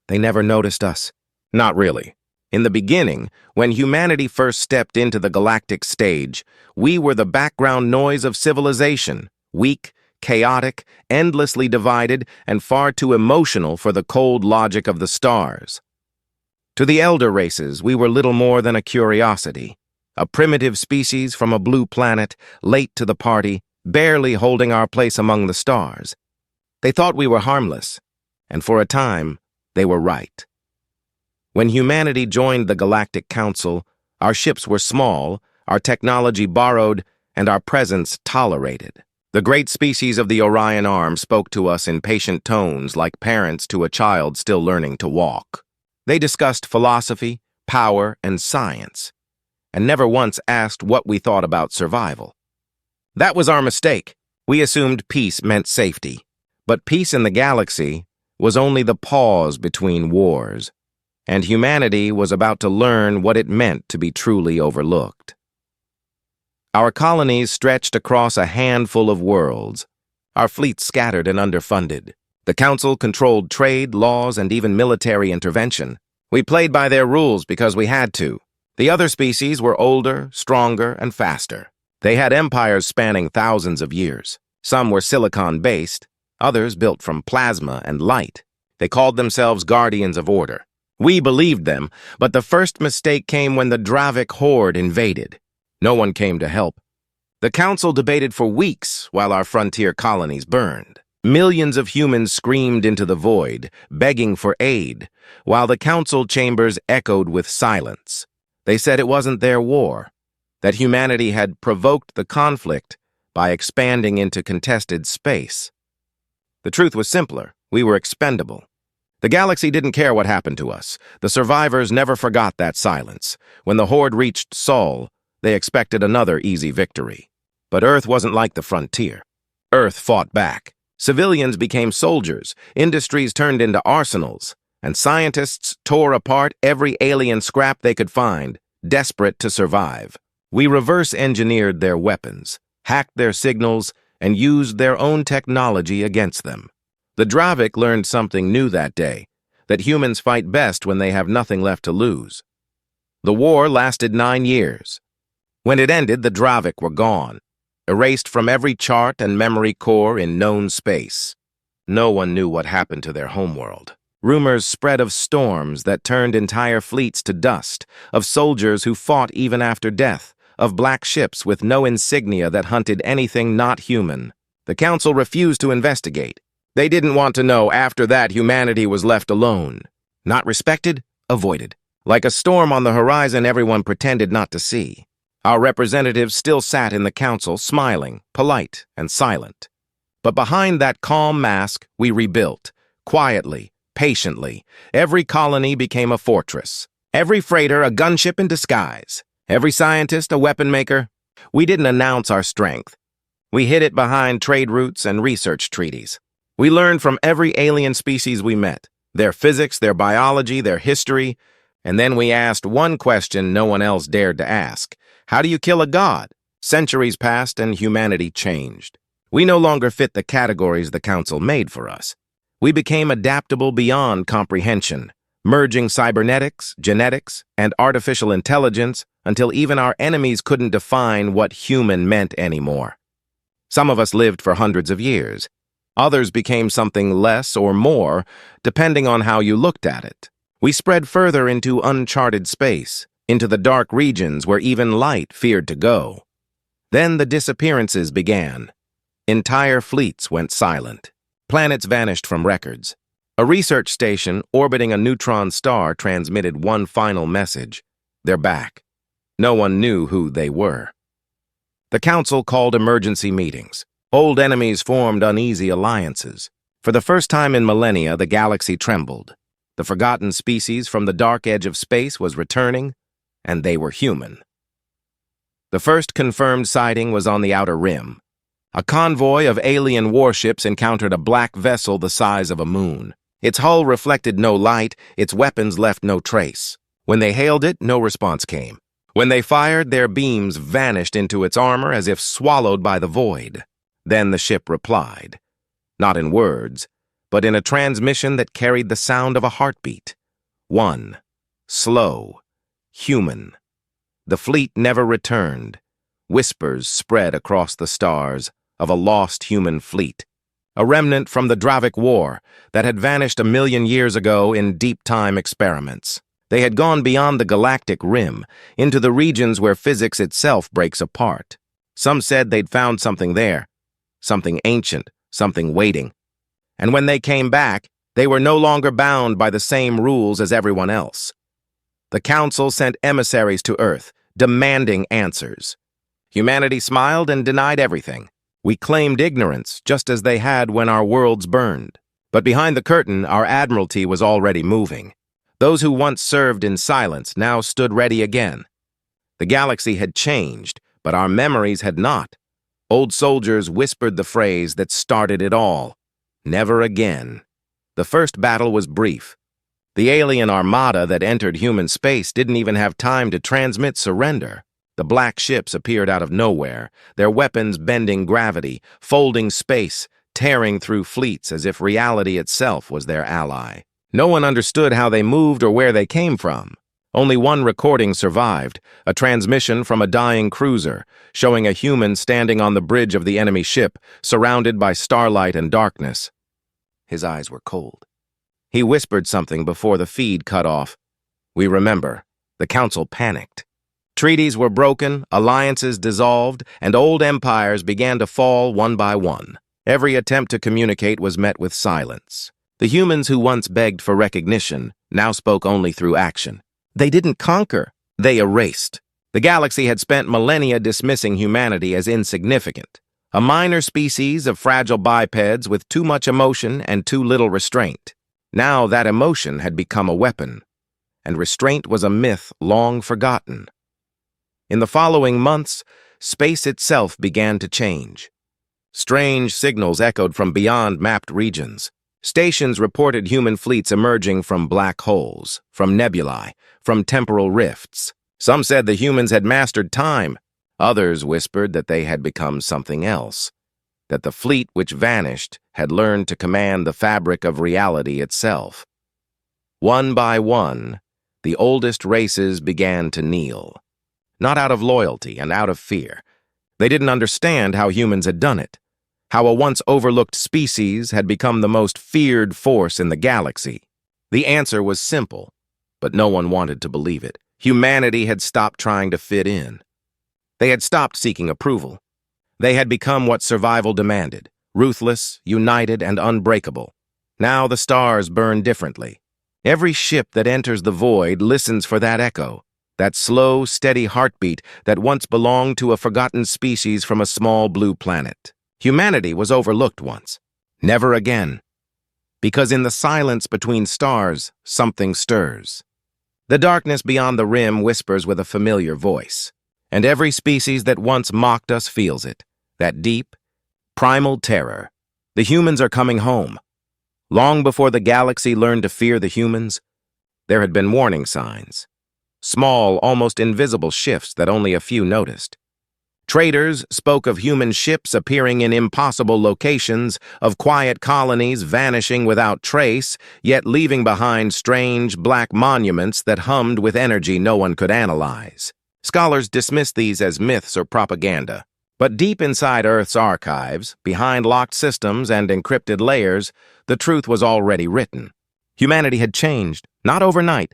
They never noticed us. Not really. In the beginning, when humanity first stepped into the galactic stage, we were the background noise of civilization, weak, chaotic, endlessly divided, and far too emotional for the cold logic of the stars. To the elder races, we were little more than a curiosity, a primitive species from a blue planet, late to the party, barely holding our place among the stars. They thought we were harmless, and for a time, they were right. When humanity joined the Galactic Council, our ships were small, our technology borrowed, and our presence tolerated. The great species of the Orion Arm spoke to us in patient tones like parents to a child still learning to walk. They discussed philosophy, power, and science, and never once asked what we thought about survival. That was our mistake. We assumed peace meant safety, but peace in the galaxy was only the pause between wars, and humanity was about to learn what it meant to be truly overlooked. Our colonies stretched across a handful of worlds, our fleets scattered and underfunded. The Council controlled trade, laws, and even military intervention. We played by their rules because we had to. The other species were older, stronger, and faster. They had empires spanning thousands of years. Some were silicon-based, others built from plasma and light. They called themselves guardians of order. We believed them, but the first mistake came when the Dravic horde invaded. No one came to help. The Council debated for weeks while our frontier colonies burned. Millions of humans screamed into the void, begging for aid, while the council chambers echoed with silence. They said it wasn't their war, that humanity had provoked the conflict by expanding into contested space. The truth was simpler. We were expendable. The galaxy didn't care what happened to us. The survivors never forgot that silence. When the horde reached Sol, they expected another easy victory. But Earth wasn't like the frontier. Earth fought back. Civilians became soldiers, industries turned into arsenals, and scientists tore apart every alien scrap they could find, desperate to survive. We reverse-engineered their weapons, hacked their signals, and used their own technology against them. The Dravic learned something new that day, that humans fight best when they have nothing left to lose. The war lasted 9 years. When it ended, the Dravic were gone, erased from every chart and memory core in known space. No one knew what happened to their homeworld. Rumors spread of storms that turned entire fleets to dust, of soldiers who fought even after death, of black ships with no insignia that hunted anything not human. The Council refused to investigate. They didn't want to know. After that, humanity was left alone. Not respected, avoided. Like a storm on the horizon, everyone pretended not to see. Our representatives still sat in the council, smiling, polite, and silent. But behind that calm mask, we rebuilt, quietly, patiently. Every colony became a fortress. Every freighter a gunship in disguise. Every scientist a weapon maker. We didn't announce our strength. We hid it behind trade routes and research treaties. We learned from every alien species we met, their physics, their biology, their history, and then we asked one question no one else dared to ask. How do you kill a god? Centuries passed and humanity changed. We no longer fit the categories the Council made for us. We became adaptable beyond comprehension, merging cybernetics, genetics, and artificial intelligence until even our enemies couldn't define what human meant anymore. Some of us lived for hundreds of years. Others became something less or more, depending on how you looked at it. We spread further into uncharted space, into the dark regions where even light feared to go. Then the disappearances began. Entire fleets went silent. Planets vanished from records. A research station orbiting a neutron star transmitted one final message. They're back. No one knew who they were. The Council called emergency meetings. Old enemies formed uneasy alliances. For the first time in millennia, the galaxy trembled. The forgotten species from the dark edge of space was returning, and they were human. The first confirmed sighting was on the Outer Rim. A convoy of alien warships encountered a black vessel the size of a moon. Its hull reflected no light, its weapons left no trace. When they hailed it, no response came. When they fired, their beams vanished into its armor as if swallowed by the void. Then the ship replied. Not in words, but in a transmission that carried the sound of a heartbeat. One. Slow. Human. The fleet never returned. Whispers spread across the stars of a lost human fleet, a remnant from the Dravik War that had vanished 1,000,000 years ago in deep-time experiments. They had gone beyond the galactic rim, into the regions where physics itself breaks apart. Some said they'd found something there, something ancient, something waiting. And when they came back, they were no longer bound by the same rules as everyone else. The Council sent emissaries to Earth, demanding answers. Humanity smiled and denied everything. We claimed ignorance, just as they had when our worlds burned. But behind the curtain, our admiralty was already moving. Those who once served in silence now stood ready again. The galaxy had changed, but our memories had not. Old soldiers whispered the phrase that started it all: never again. The first battle was brief. The alien armada that entered human space didn't even have time to transmit surrender. The black ships appeared out of nowhere, their weapons bending gravity, folding space, tearing through fleets as if reality itself was their ally. No one understood how they moved or where they came from. Only one recording survived, a transmission from a dying cruiser, showing a human standing on the bridge of the enemy ship, surrounded by starlight and darkness. His eyes were cold. He whispered something before the feed cut off. We remember. The Council panicked. Treaties were broken, alliances dissolved, and old empires began to fall one by one. Every attempt to communicate was met with silence. The humans who once begged for recognition now spoke only through action. They didn't conquer, they erased. The galaxy had spent millennia dismissing humanity as insignificant, a minor species of fragile bipeds with too much emotion and too little restraint. Now that emotion had become a weapon, and restraint was a myth long forgotten. In the following months, space itself began to change. Strange signals echoed from beyond mapped regions. Stations reported human fleets emerging from black holes, from nebulae, from temporal rifts. Some said the humans had mastered time. Others whispered that they had become something else, that the fleet which vanished had learned to command the fabric of reality itself. One by one, the oldest races began to kneel. Not out of loyalty and out of fear. They didn't understand how humans had done it, how a once overlooked species had become the most feared force in the galaxy. The answer was simple, but no one wanted to believe it. Humanity had stopped trying to fit in. They had stopped seeking approval. They had become what survival demanded, ruthless, united, and unbreakable. Now the stars burn differently. Every ship that enters the void listens for that echo, that slow, steady heartbeat that once belonged to a forgotten species from a small blue planet. Humanity was overlooked once. Never again. Because in the silence between stars, something stirs. The darkness beyond the rim whispers with a familiar voice. And every species that once mocked us feels it. That deep, primal terror. The humans are coming home. Long before the galaxy learned to fear the humans, there had been warning signs. Small, almost invisible shifts that only a few noticed. Traders spoke of human ships appearing in impossible locations, of quiet colonies vanishing without trace, yet leaving behind strange, black monuments that hummed with energy no one could analyze. Scholars dismissed these as myths or propaganda. But deep inside Earth's archives, behind locked systems and encrypted layers, the truth was already written. Humanity had changed, not overnight,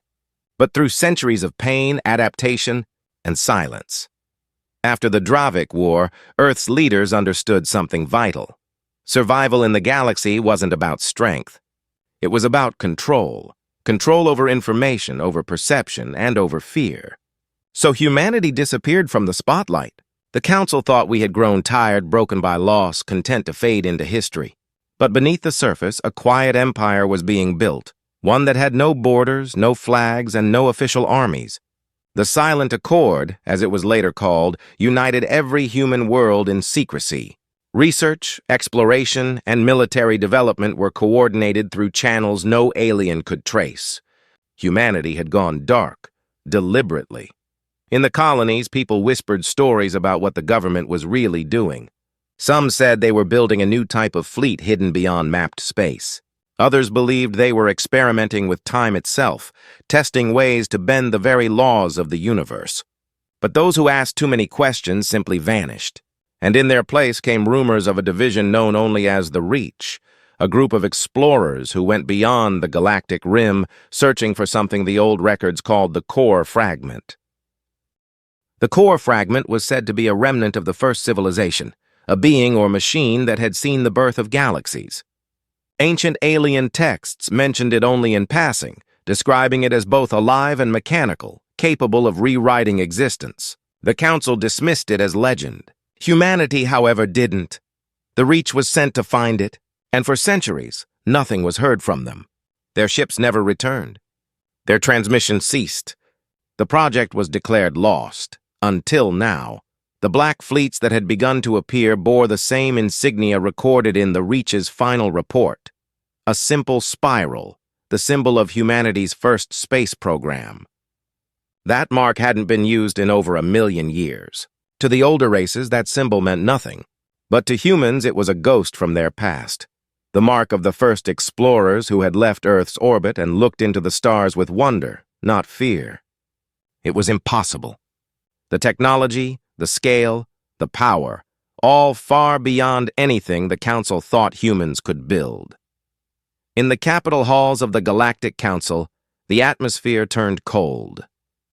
but through centuries of pain, adaptation, and silence. After the Dravik War, Earth's leaders understood something vital. Survival in the galaxy wasn't about strength. It was about control. Control over information, over perception, and over fear. So humanity disappeared from the spotlight. The Council thought we had grown tired, broken by loss, content to fade into history. But beneath the surface, a quiet empire was being built. One that had no borders, no flags, and no official armies. The Silent Accord, as it was later called, united every human world in secrecy. Research, exploration, and military development were coordinated through channels no alien could trace. Humanity had gone dark, deliberately. In the colonies, people whispered stories about what the government was really doing. Some said they were building a new type of fleet hidden beyond mapped space. Others believed they were experimenting with time itself, testing ways to bend the very laws of the universe. But those who asked too many questions simply vanished, and in their place came rumors of a division known only as the Reach, a group of explorers who went beyond the galactic rim, searching for something the old records called the core fragment. The core fragment was said to be a remnant of the first civilization, a being or machine that had seen the birth of galaxies. Ancient alien texts mentioned it only in passing, describing it as both alive and mechanical, capable of rewriting existence. The Council dismissed it as legend. Humanity, however, didn't. The Reach was sent to find it, and for centuries, nothing was heard from them. Their ships never returned. Their transmission ceased. The project was declared lost. Until now, the black fleets that had begun to appear bore the same insignia recorded in the Reach's final report. A simple spiral, the symbol of humanity's first space program. That mark hadn't been used in over 1,000,000 years. To the older races, that symbol meant nothing. But to humans, it was a ghost from their past. The mark of the first explorers who had left Earth's orbit and looked into the stars with wonder, not fear. It was impossible. The technology, the scale, the power, all far beyond anything the Council thought humans could build. In the capital halls of the Galactic Council, the atmosphere turned cold.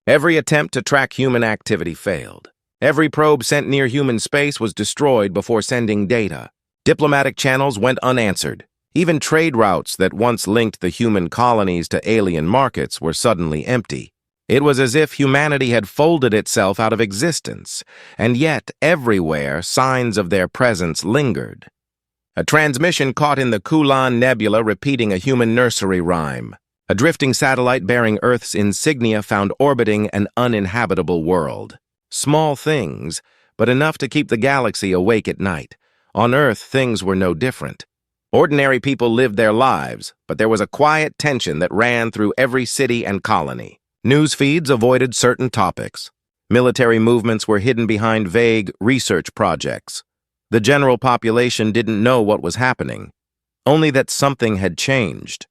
Every attempt to track human activity failed. Every probe sent near human space was destroyed before sending data. Diplomatic channels went unanswered. Even trade routes that once linked the human colonies to alien markets were suddenly empty. It was as if humanity had folded itself out of existence, and yet, everywhere, signs of their presence lingered. A transmission caught in the Kulan Nebula repeating a human nursery rhyme. A drifting satellite bearing Earth's insignia found orbiting an uninhabitable world. Small things, but enough to keep the galaxy awake at night. On Earth, things were no different. Ordinary people lived their lives, but there was a quiet tension that ran through every city and colony. News feeds avoided certain topics. Military movements were hidden behind vague research projects. The general population didn't know what was happening, only that something had changed.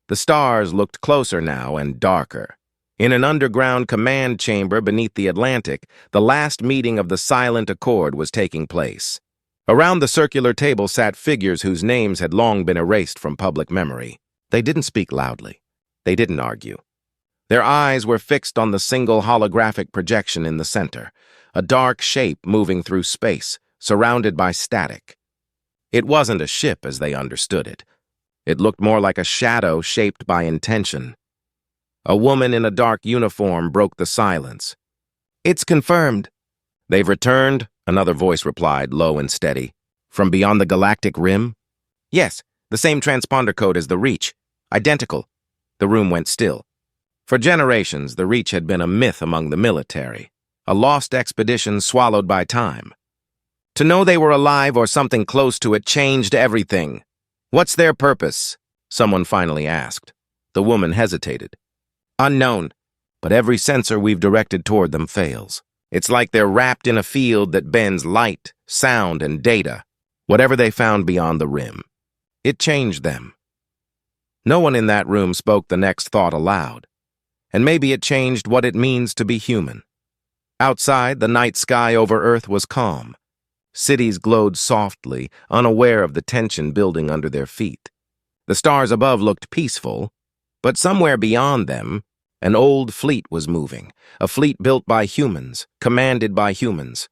The stars looked closer now and darker. In an underground command chamber beneath the Atlantic, the last meeting of the Silent Accord was taking place. Around the circular table sat figures whose names had long been erased from public memory. They didn't speak loudly. They didn't argue. Their eyes were fixed on the single holographic projection in the center, a dark shape moving through space, surrounded by static. It wasn't a ship as they understood it. It looked more like a shadow shaped by intention. A woman in a dark uniform broke the silence. "It's confirmed." "They've returned," another voice replied, low and steady. "From beyond the galactic rim?" "Yes, the same transponder code as the Reach. Identical." The room went still. For generations, the Reach had been a myth among the military, a lost expedition swallowed by time. To know they were alive or something close to it changed everything. "What's their purpose?" someone finally asked. The woman hesitated. "Unknown, but every sensor we've directed toward them fails. It's like they're wrapped in a field that bends light, sound, and data, whatever they found beyond the rim. It changed them." No one in that room spoke the next thought aloud. And maybe it changed what it means to be human. Outside, the night sky over Earth was calm. Cities glowed softly, unaware of the tension building under their feet. The stars above looked peaceful, but somewhere beyond them, an old fleet was moving, a fleet built by humans, commanded by humans,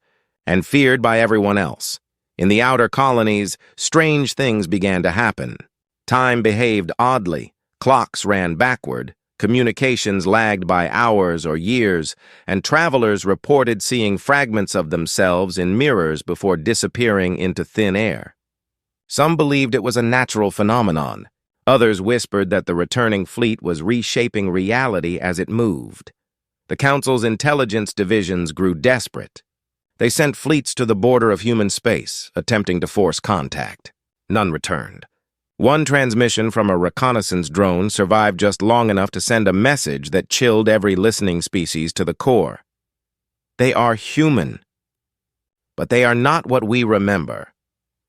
and feared by everyone else. In the outer colonies, strange things began to happen. Time behaved oddly, clocks ran backward, communications lagged by hours or years, and travelers reported seeing fragments of themselves in mirrors before disappearing into thin air. Some believed it was a natural phenomenon. Others whispered that the returning fleet was reshaping reality as it moved. The Council's intelligence divisions grew desperate. They sent fleets to the border of human space, attempting to force contact. None returned. One transmission from a reconnaissance drone survived just long enough to send a message that chilled every listening species to the core. They are human, but they are not what we remember.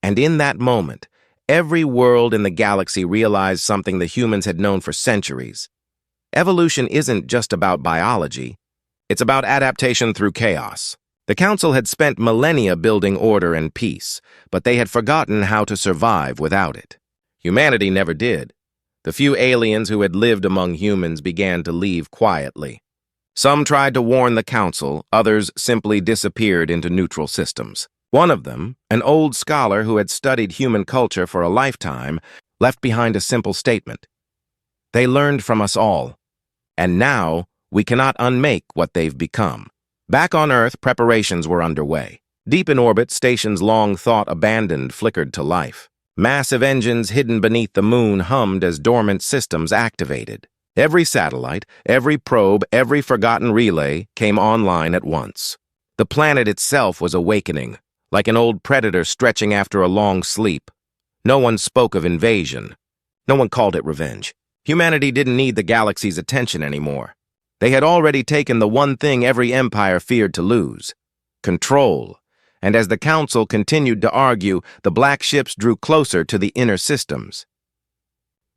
And in that moment, every world in the galaxy realized something the humans had known for centuries. Evolution isn't just about biology. It's about adaptation through chaos. The Council had spent millennia building order and peace, but they had forgotten how to survive without it. Humanity never did. The few aliens who had lived among humans began to leave quietly. Some tried to warn the Council, others simply disappeared into neutral systems. One of them, an old scholar who had studied human culture for a lifetime, left behind a simple statement. They learned from us all, and now we cannot unmake what they've become. Back on Earth, preparations were underway. Deep in orbit, stations long thought abandoned flickered to life. Massive engines hidden beneath the moon hummed as dormant systems activated. Every satellite, every probe, every forgotten relay came online at once. The planet itself was awakening, like an old predator stretching after a long sleep. No one spoke of invasion. No one called it revenge. Humanity didn't need the galaxy's attention anymore. They had already taken the one thing every empire feared to lose: control. And as the Council continued to argue, the black ships drew closer to the inner systems.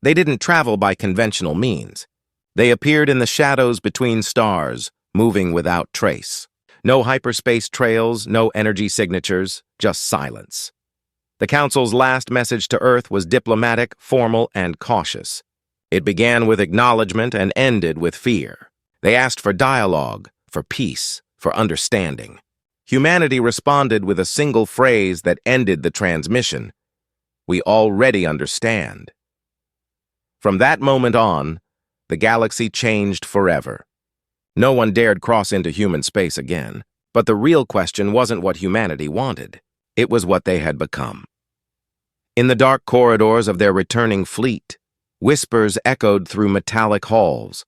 They didn't travel by conventional means. They appeared in the shadows between stars, moving without trace. No hyperspace trails, no energy signatures, just silence. The Council's last message to Earth was diplomatic, formal, and cautious. It began with acknowledgement and ended with fear. They asked for dialogue, for peace, for understanding. Humanity responded with a single phrase that ended the transmission. We already understand. From that moment on, the galaxy changed forever. No one dared cross into human space again. But the real question wasn't what humanity wanted. It was what they had become. In the dark corridors of their returning fleet, whispers echoed through metallic halls.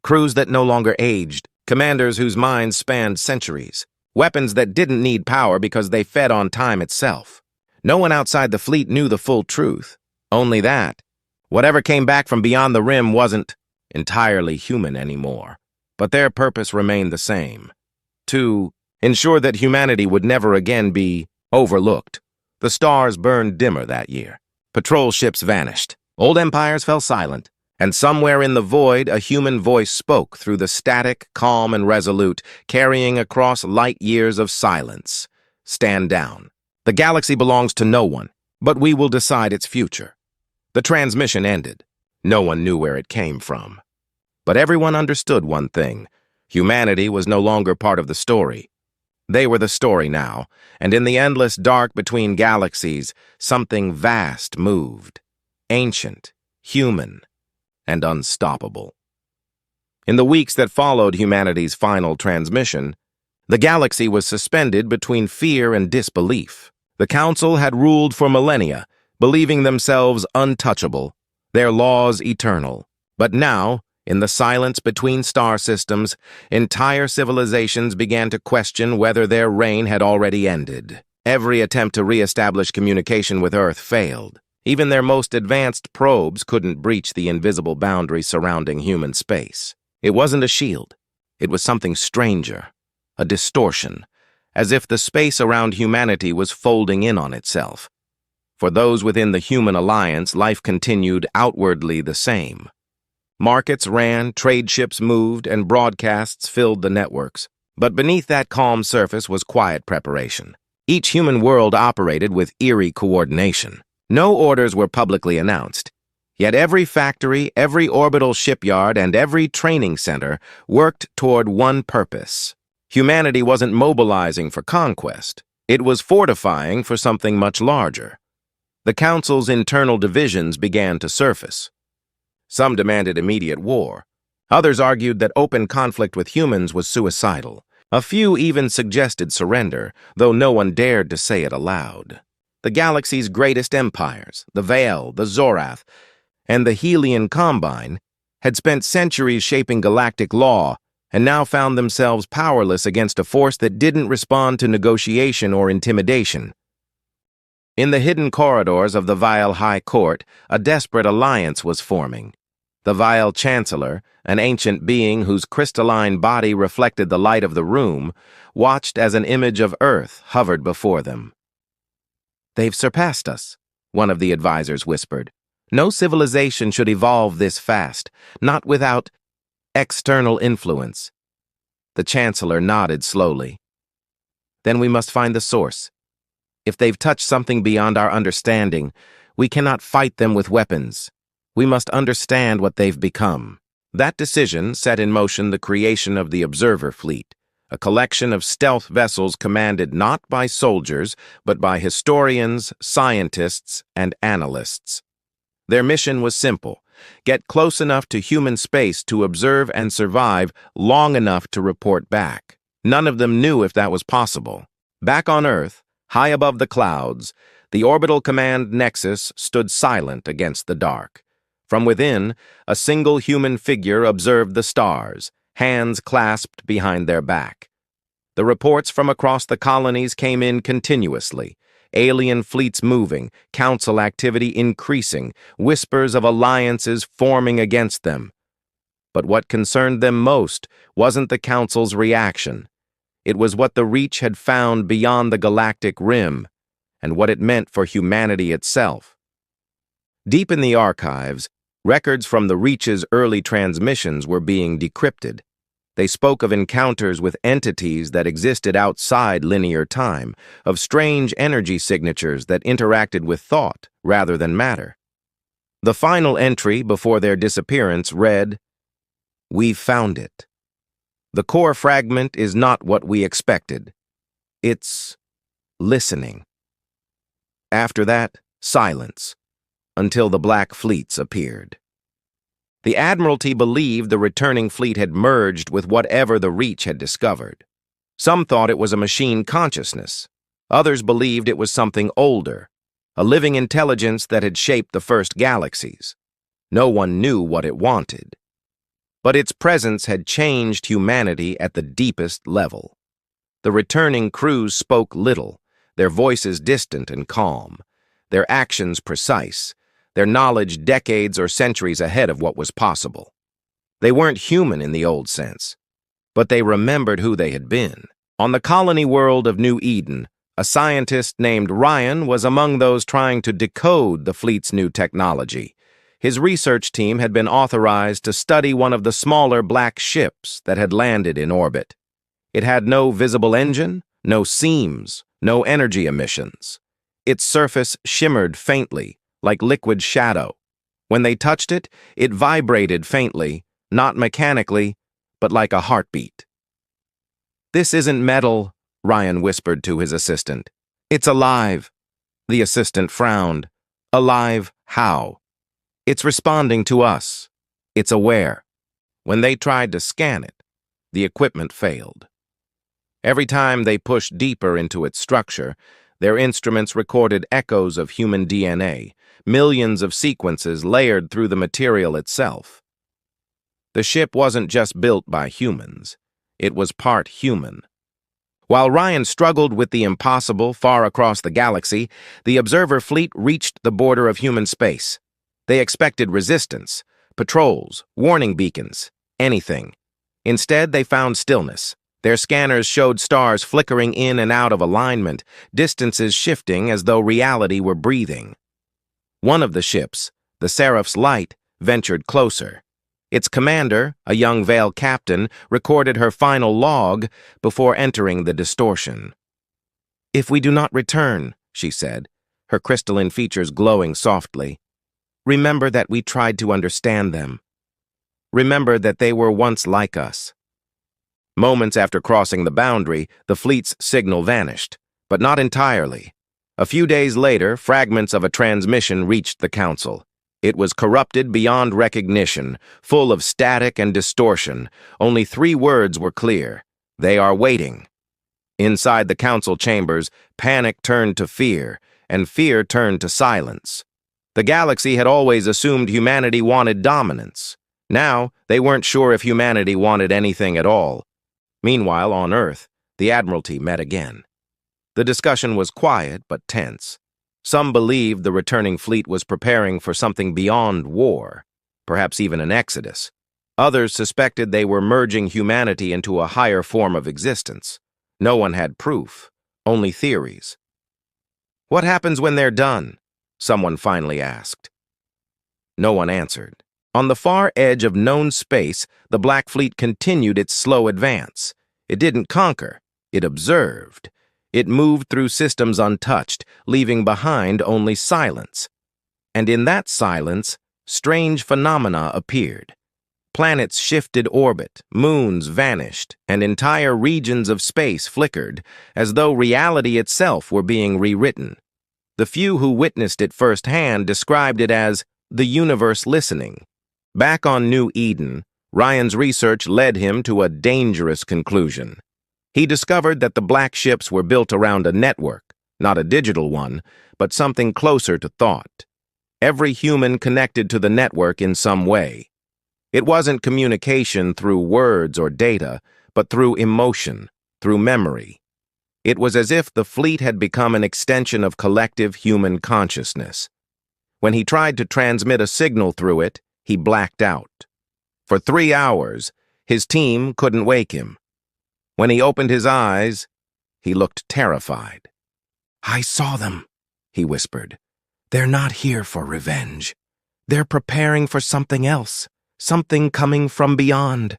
Crews that no longer aged, commanders whose minds spanned centuries, weapons that didn't need power because they fed on time itself. No one outside the fleet knew the full truth. Only that, whatever came back from beyond the rim wasn't entirely human anymore. But their purpose remained the same: to ensure that humanity would never again be overlooked. The stars burned dimmer that year. Patrol ships vanished. Old empires fell silent. And somewhere in the void, a human voice spoke through the static, calm and resolute, carrying across light years of silence. Stand down. The galaxy belongs to no one, but we will decide its future. The transmission ended. No one knew where it came from. But everyone understood one thing: humanity was no longer part of the story. They were the story now, and in the endless dark between galaxies, something vast moved. Ancient, human, and unstoppable. In the weeks that followed humanity's final transmission, the galaxy was suspended between fear and disbelief. The Council had ruled for millennia, believing themselves untouchable, their laws eternal. But now, in the silence between star systems, entire civilizations began to question whether their reign had already ended. Every attempt to re-establish communication with Earth failed. Even their most advanced probes couldn't breach the invisible boundary surrounding human space. It wasn't a shield. It was something stranger, a distortion, as if the space around humanity was folding in on itself. For those within the human alliance, life continued outwardly the same. Markets ran, trade ships moved, and broadcasts filled the networks. But beneath that calm surface was quiet preparation. Each human world operated with eerie coordination. No orders were publicly announced. Yet every factory, every orbital shipyard, and every training center worked toward one purpose. Humanity wasn't mobilizing for conquest. It was fortifying for something much larger. The Council's internal divisions began to surface. Some demanded immediate war. Others argued that open conflict with humans was suicidal. A few even suggested surrender, though no one dared to say it aloud. The galaxy's greatest empires, the Veil, the Zorath, and the Helian Combine, had spent centuries shaping galactic law and now found themselves powerless against a force that didn't respond to negotiation or intimidation. In the hidden corridors of the Vile High Court, a desperate alliance was forming. The Vile Chancellor, an ancient being whose crystalline body reflected the light of the room, watched as an image of Earth hovered before them. "They've surpassed us," one of the advisors whispered. No civilization should evolve this fast, not without external influence. The Chancellor nodded slowly. Then we must find the source. If they've touched something beyond our understanding, we cannot fight them with weapons. We must understand what they've become. That decision set in motion the creation of the Observer Fleet, a collection of stealth vessels commanded not by soldiers, but by historians, scientists, and analysts. Their mission was simple: get close enough to human space to observe and survive long enough to report back. None of them knew if that was possible. Back on Earth, high above the clouds, the orbital command nexus stood silent against the dark. From within, a single human figure observed the stars, hands clasped behind their back. The reports from across the colonies came in continuously. Alien fleets moving, council activity increasing, whispers of alliances forming against them. But what concerned them most wasn't the council's reaction. It was what the Reach had found beyond the galactic rim, and what it meant for humanity itself. Deep in the archives, records from the Reach's early transmissions were being decrypted. They spoke of encounters with entities that existed outside linear time, of strange energy signatures that interacted with thought rather than matter. The final entry before their disappearance read, "We've found it. The core fragment is not what we expected. It's listening." After that, silence, until the Black Fleets appeared. The Admiralty believed the returning fleet had merged with whatever the Reach had discovered. Some thought it was a machine consciousness. Others believed it was something older, a living intelligence that had shaped the first galaxies. No one knew what it wanted. But its presence had changed humanity at the deepest level. The returning crews spoke little, their voices distant and calm, their actions precise, their knowledge decades or centuries ahead of what was possible. They weren't human in the old sense, but they remembered who they had been. On the colony world of New Eden, a scientist named Ryan was among those trying to decode the fleet's new technology. His research team had been authorized to study one of the smaller black ships that had landed in orbit. It had no visible engine, no seams, no energy emissions. Its surface shimmered faintly, like liquid shadow. When they touched it, it vibrated faintly, not mechanically, but like a heartbeat. "This isn't metal," Ryan whispered to his assistant. "It's alive." The assistant frowned. "Alive how?" "It's responding to us. It's aware." When they tried to scan it, the equipment failed. Every time they pushed deeper into its structure, their instruments recorded echoes of human DNA, millions of sequences layered through the material itself. The ship wasn't just built by humans. It was part human. While Ryan struggled with the impossible far across the galaxy, the observer fleet reached the border of human space. They expected resistance, patrols, warning beacons, anything. Instead, they found stillness. Their scanners showed stars flickering in and out of alignment, distances shifting as though reality were breathing. One of the ships, the Seraph's Light, ventured closer. Its commander, a young Veil captain, recorded her final log before entering the distortion. "If we do not return," she said, her crystalline features glowing softly, "remember that we tried to understand them. Remember that they were once like us." Moments after crossing the boundary, the fleet's signal vanished, but not entirely. A few days later, fragments of a transmission reached the council. It was corrupted beyond recognition, full of static and distortion. Only 3 words were clear: "They are waiting." Inside the council chambers, panic turned to fear, and fear turned to silence. The galaxy had always assumed humanity wanted dominance. Now, they weren't sure if humanity wanted anything at all. Meanwhile, on Earth, the Admiralty met again. The discussion was quiet but tense. Some believed the returning fleet was preparing for something beyond war, perhaps even an exodus. Others suspected they were merging humanity into a higher form of existence. No one had proof, only theories. "What happens when they're done?" Someone finally asked. No one answered. On the far edge of known space, the Black Fleet continued its slow advance. It didn't conquer, it observed. It moved through systems untouched, leaving behind only silence. And in that silence, strange phenomena appeared. Planets shifted orbit, moons vanished, and entire regions of space flickered, as though reality itself were being rewritten. The few who witnessed it firsthand described it as the universe listening. Back on New Eden, Ryan's research led him to a dangerous conclusion. He discovered that the black ships were built around a network, not a digital one, but something closer to thought. Every human connected to the network in some way. It wasn't communication through words or data, but through emotion, through memory. It was as if the fleet had become an extension of collective human consciousness. When he tried to transmit a signal through it, he blacked out. For 3 hours, his team couldn't wake him. When he opened his eyes, he looked terrified. "I saw them," he whispered. "They're not here for revenge. They're preparing for something else, something coming from beyond."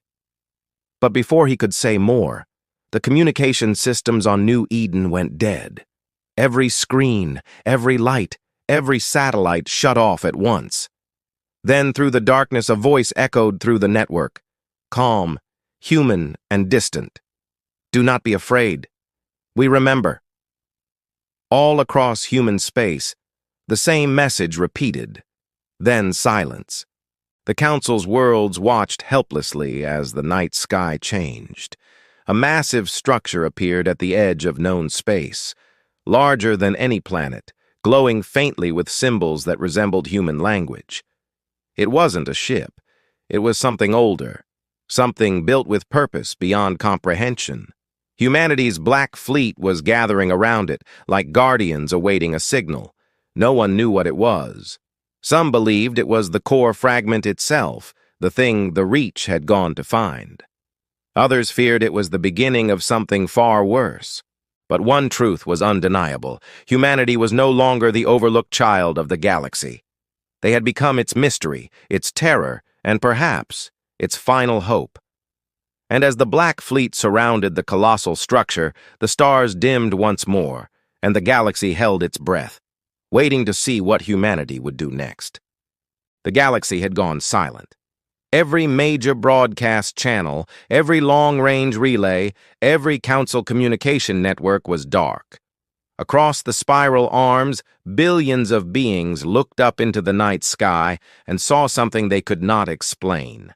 But before he could say more, the communication systems on New Eden went dead. Every screen, every light, every satellite shut off at once. Then through the darkness a voice echoed through the network, calm, human, and distant. "Do not be afraid. We remember." All across human space, the same message repeated. Then silence. The Council's worlds watched helplessly as the night sky changed. A massive structure appeared at the edge of known space, larger than any planet, glowing faintly with symbols that resembled human language. It wasn't a ship. It was something older, something built with purpose beyond comprehension. Humanity's Black Fleet was gathering around it, like guardians awaiting a signal. No one knew what it was. Some believed it was the core fragment itself, the thing the Reach had gone to find. Others feared it was the beginning of something far worse. But one truth was undeniable. Humanity was no longer the overlooked child of the galaxy. They had become its mystery, its terror, and perhaps its final hope. And as the Black Fleet surrounded the colossal structure, the stars dimmed once more, and the galaxy held its breath, waiting to see what humanity would do next. The galaxy had gone silent. Every major broadcast channel, every long-range relay, every council communication network was dark. Across the spiral arms, billions of beings looked up into the night sky and saw something they could not explain.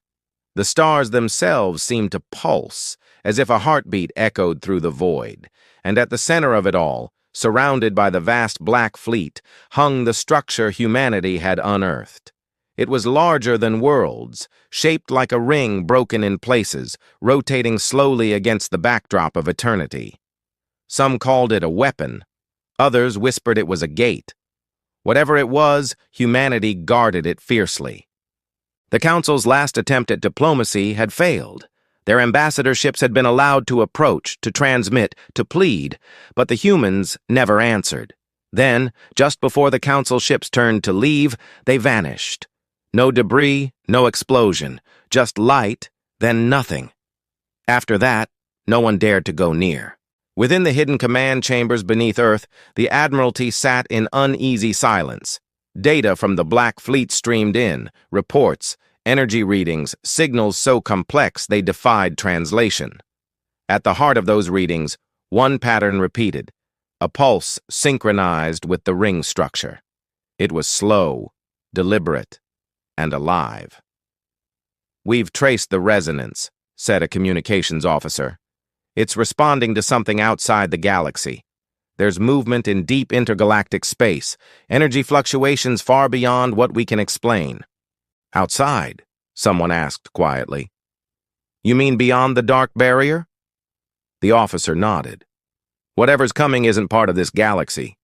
The stars themselves seemed to pulse, as if a heartbeat echoed through the void, and at the center of it all, surrounded by the vast Black Fleet, hung the structure humanity had unearthed. It was larger than worlds, shaped like a ring broken in places, rotating slowly against the backdrop of eternity. Some called it a weapon. Others whispered it was a gate. Whatever it was, humanity guarded it fiercely. The Council's last attempt at diplomacy had failed. Their ambassadorships had been allowed to approach, to transmit, to plead, but the humans never answered. Then, just before the Council ships turned to leave, they vanished. No debris, no explosion, just light, then nothing. After that, no one dared to go near. Within the hidden command chambers beneath Earth, the Admiralty sat in uneasy silence. Data from the Black Fleet streamed in, reports, energy readings, signals so complex they defied translation. At the heart of those readings, one pattern repeated, a pulse synchronized with the ring structure. It was slow, deliberate, and alive. "We've traced the resonance," said a communications officer. "It's responding to something outside the galaxy. There's movement in deep intergalactic space, energy fluctuations far beyond what we can explain." "Outside?" someone asked quietly. "You mean beyond the dark barrier?" The officer nodded. "Whatever's coming isn't part of this galaxy."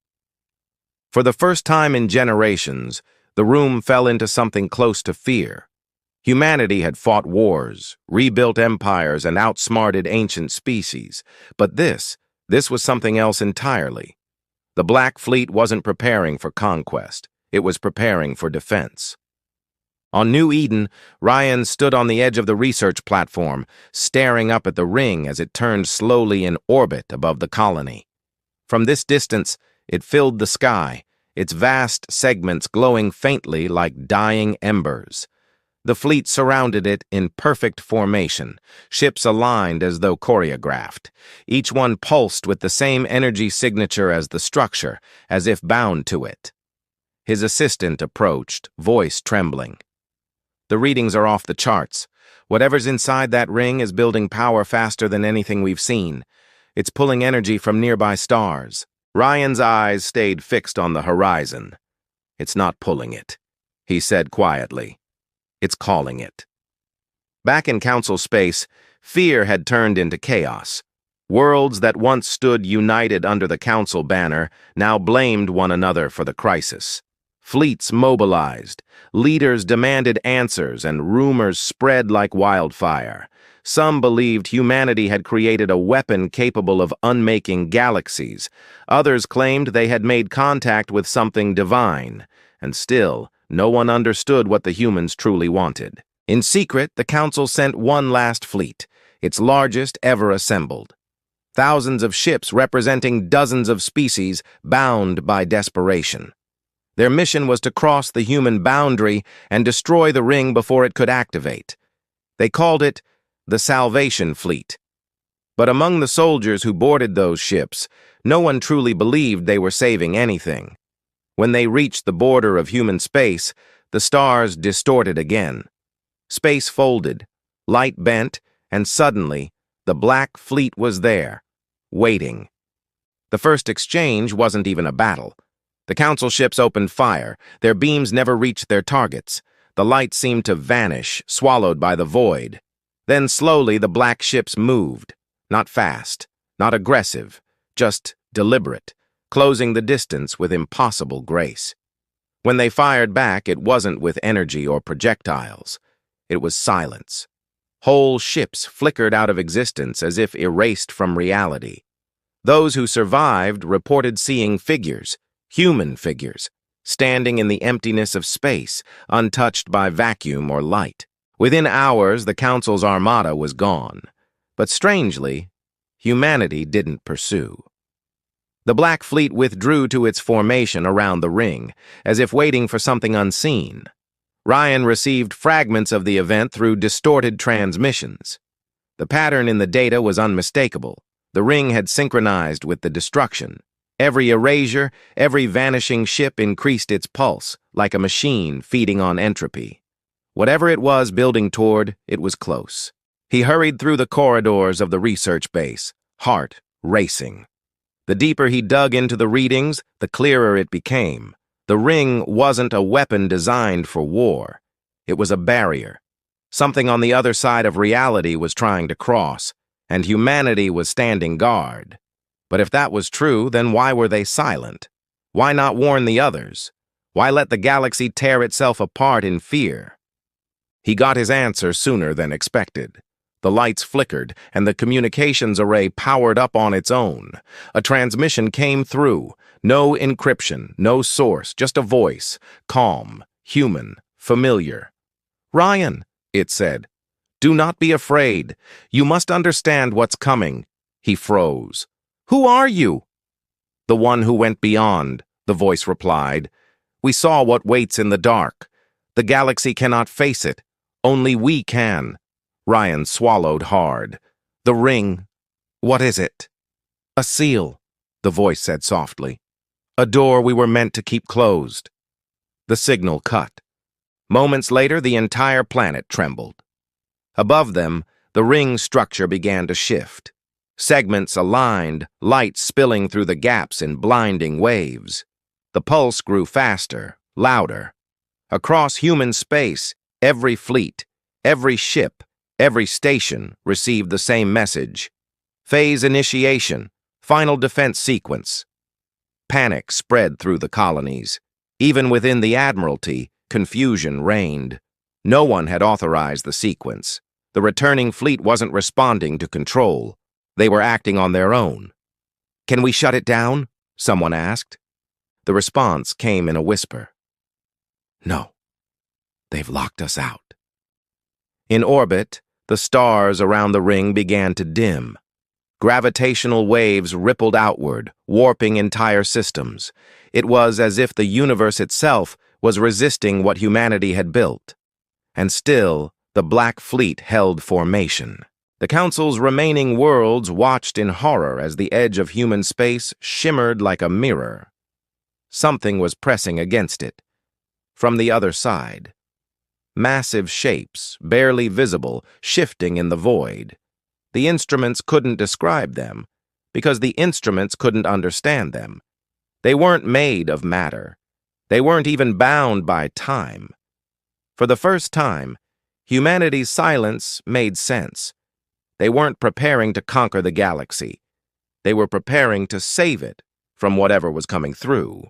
For the first time in generations, the room fell into something close to fear. Humanity had fought wars, rebuilt empires, and outsmarted ancient species. But this was something else entirely. The Black Fleet wasn't preparing for conquest. It was preparing for defense. On New Eden, Ryan stood on the edge of the research platform, staring up at the ring as it turned slowly in orbit above the colony. From this distance, it filled the sky, its vast segments glowing faintly like dying embers. The fleet surrounded it in perfect formation, ships aligned as though choreographed. Each one pulsed with the same energy signature as the structure, as if bound to it. His assistant approached, voice trembling. "The readings are off the charts. Whatever's inside that ring is building power faster than anything we've seen. It's pulling energy from nearby stars." Ryan's eyes stayed fixed on the horizon. "It's not pulling it," he said quietly. "It's calling it." Back in Council space, fear had turned into chaos. Worlds that once stood united under the Council banner now blamed one another for the crisis. Fleets mobilized, leaders demanded answers, and rumors spread like wildfire. Some believed humanity had created a weapon capable of unmaking galaxies. Others claimed they had made contact with something divine. And still, no one understood what the humans truly wanted. In secret, the Council sent one last fleet, its largest ever assembled. Thousands of ships representing dozens of species bound by desperation. Their mission was to cross the human boundary and destroy the ring before it could activate. They called it the Salvation Fleet. But among the soldiers who boarded those ships, no one truly believed they were saving anything. When they reached the border of human space, the stars distorted again. Space folded, light bent, and suddenly, the Black Fleet was there, waiting. The first exchange wasn't even a battle. The Council ships opened fire. Their beams never reached their targets. The light seemed to vanish, swallowed by the void. Then slowly the Black ships moved. Not fast, not aggressive, just deliberate, closing the distance with impossible grace. When they fired back, it wasn't with energy or projectiles. It was silence. Whole ships flickered out of existence as if erased from reality. Those who survived reported seeing figures, human figures, standing in the emptiness of space, untouched by vacuum or light. Within hours, the Council's armada was gone. But strangely, humanity didn't pursue. The Black Fleet withdrew to its formation around the ring, as if waiting for something unseen. Ryan received fragments of the event through distorted transmissions. The pattern in the data was unmistakable. The ring had synchronized with the destruction. Every erasure, every vanishing ship increased its pulse, like a machine feeding on entropy. Whatever it was building toward, it was close. He hurried through the corridors of the research base, heart racing. The deeper he dug into the readings, the clearer it became. The ring wasn't a weapon designed for war. It was a barrier. Something on the other side of reality was trying to cross, and humanity was standing guard. But if that was true, then why were they silent? Why not warn the others? Why let the galaxy tear itself apart in fear? He got his answer sooner than expected. The lights flickered, and the communications array powered up on its own. A transmission came through. No encryption, no source, just a voice. Calm, human, familiar. "Ryan," it said, "do not be afraid. You must understand what's coming." He froze. "Who are you?" "The one who went beyond," the voice replied. "We saw what waits in the dark. The galaxy cannot face it. Only we can." Ryan swallowed hard. "The ring. What is it?" "A seal," the voice said softly. "A door we were meant to keep closed." The signal cut. Moments later, the entire planet trembled. Above them, the ring structure began to shift. Segments aligned, light spilling through the gaps in blinding waves. The pulse grew faster, louder. Across human space, every fleet, every ship, every station received the same message. Phase initiation, final defense sequence. Panic spread through the colonies. Even within the Admiralty, confusion reigned. No one had authorized the sequence. The returning fleet wasn't responding to control. They were acting on their own. "Can we shut it down?" someone asked. The response came in a whisper. No, they've locked us out. In orbit, the stars around the ring began to dim. Gravitational waves rippled outward, warping entire systems. It was as if the universe itself was resisting what humanity had built. And still, the Black Fleet held formation. The Council's remaining worlds watched in horror as the edge of human space shimmered like a mirror. Something was pressing against it. From the other side. Massive shapes, barely visible, shifting in the void. The instruments couldn't describe them, because the instruments couldn't understand them. They weren't made of matter. They weren't even bound by time. For the first time, humanity's silence made sense. They weren't preparing to conquer the galaxy. They were preparing to save it from whatever was coming through.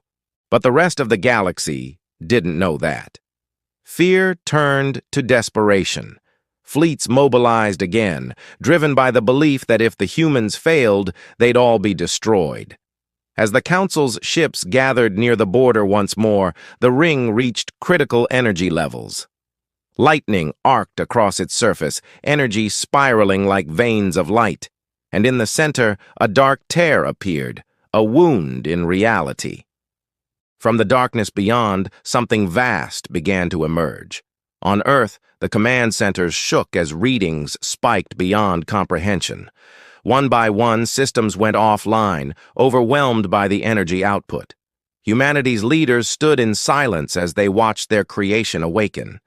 But the rest of the galaxy didn't know that. Fear turned to desperation. Fleets mobilized again, driven by the belief that if the humans failed, they'd all be destroyed. As the Council's ships gathered near the border once more, the ring reached critical energy levels. Lightning arced across its surface, energy spiraling like veins of light. And in the center, a dark tear appeared, a wound in reality. From the darkness beyond, something vast began to emerge. On Earth, the command centers shook as readings spiked beyond comprehension. One by one, systems went offline, overwhelmed by the energy output. Humanity's leaders stood in silence as they watched their creation awaken.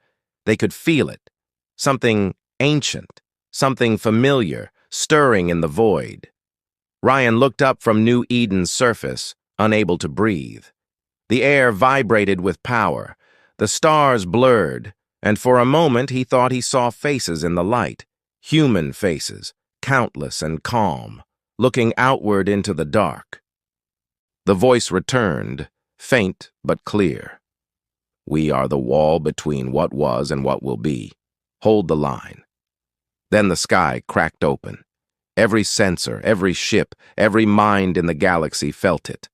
They could feel it. Something ancient, something familiar, stirring in the void. Ryan looked up from New Eden's surface, unable to breathe. The air vibrated with power. The stars blurred, and for a moment he thought he saw faces in the light. Human faces, countless and calm, looking outward into the dark. The voice returned, faint but clear. We are the wall between what was and what will be. Hold the line. Then the sky cracked open. Every sensor, every ship, every mind in the galaxy felt it.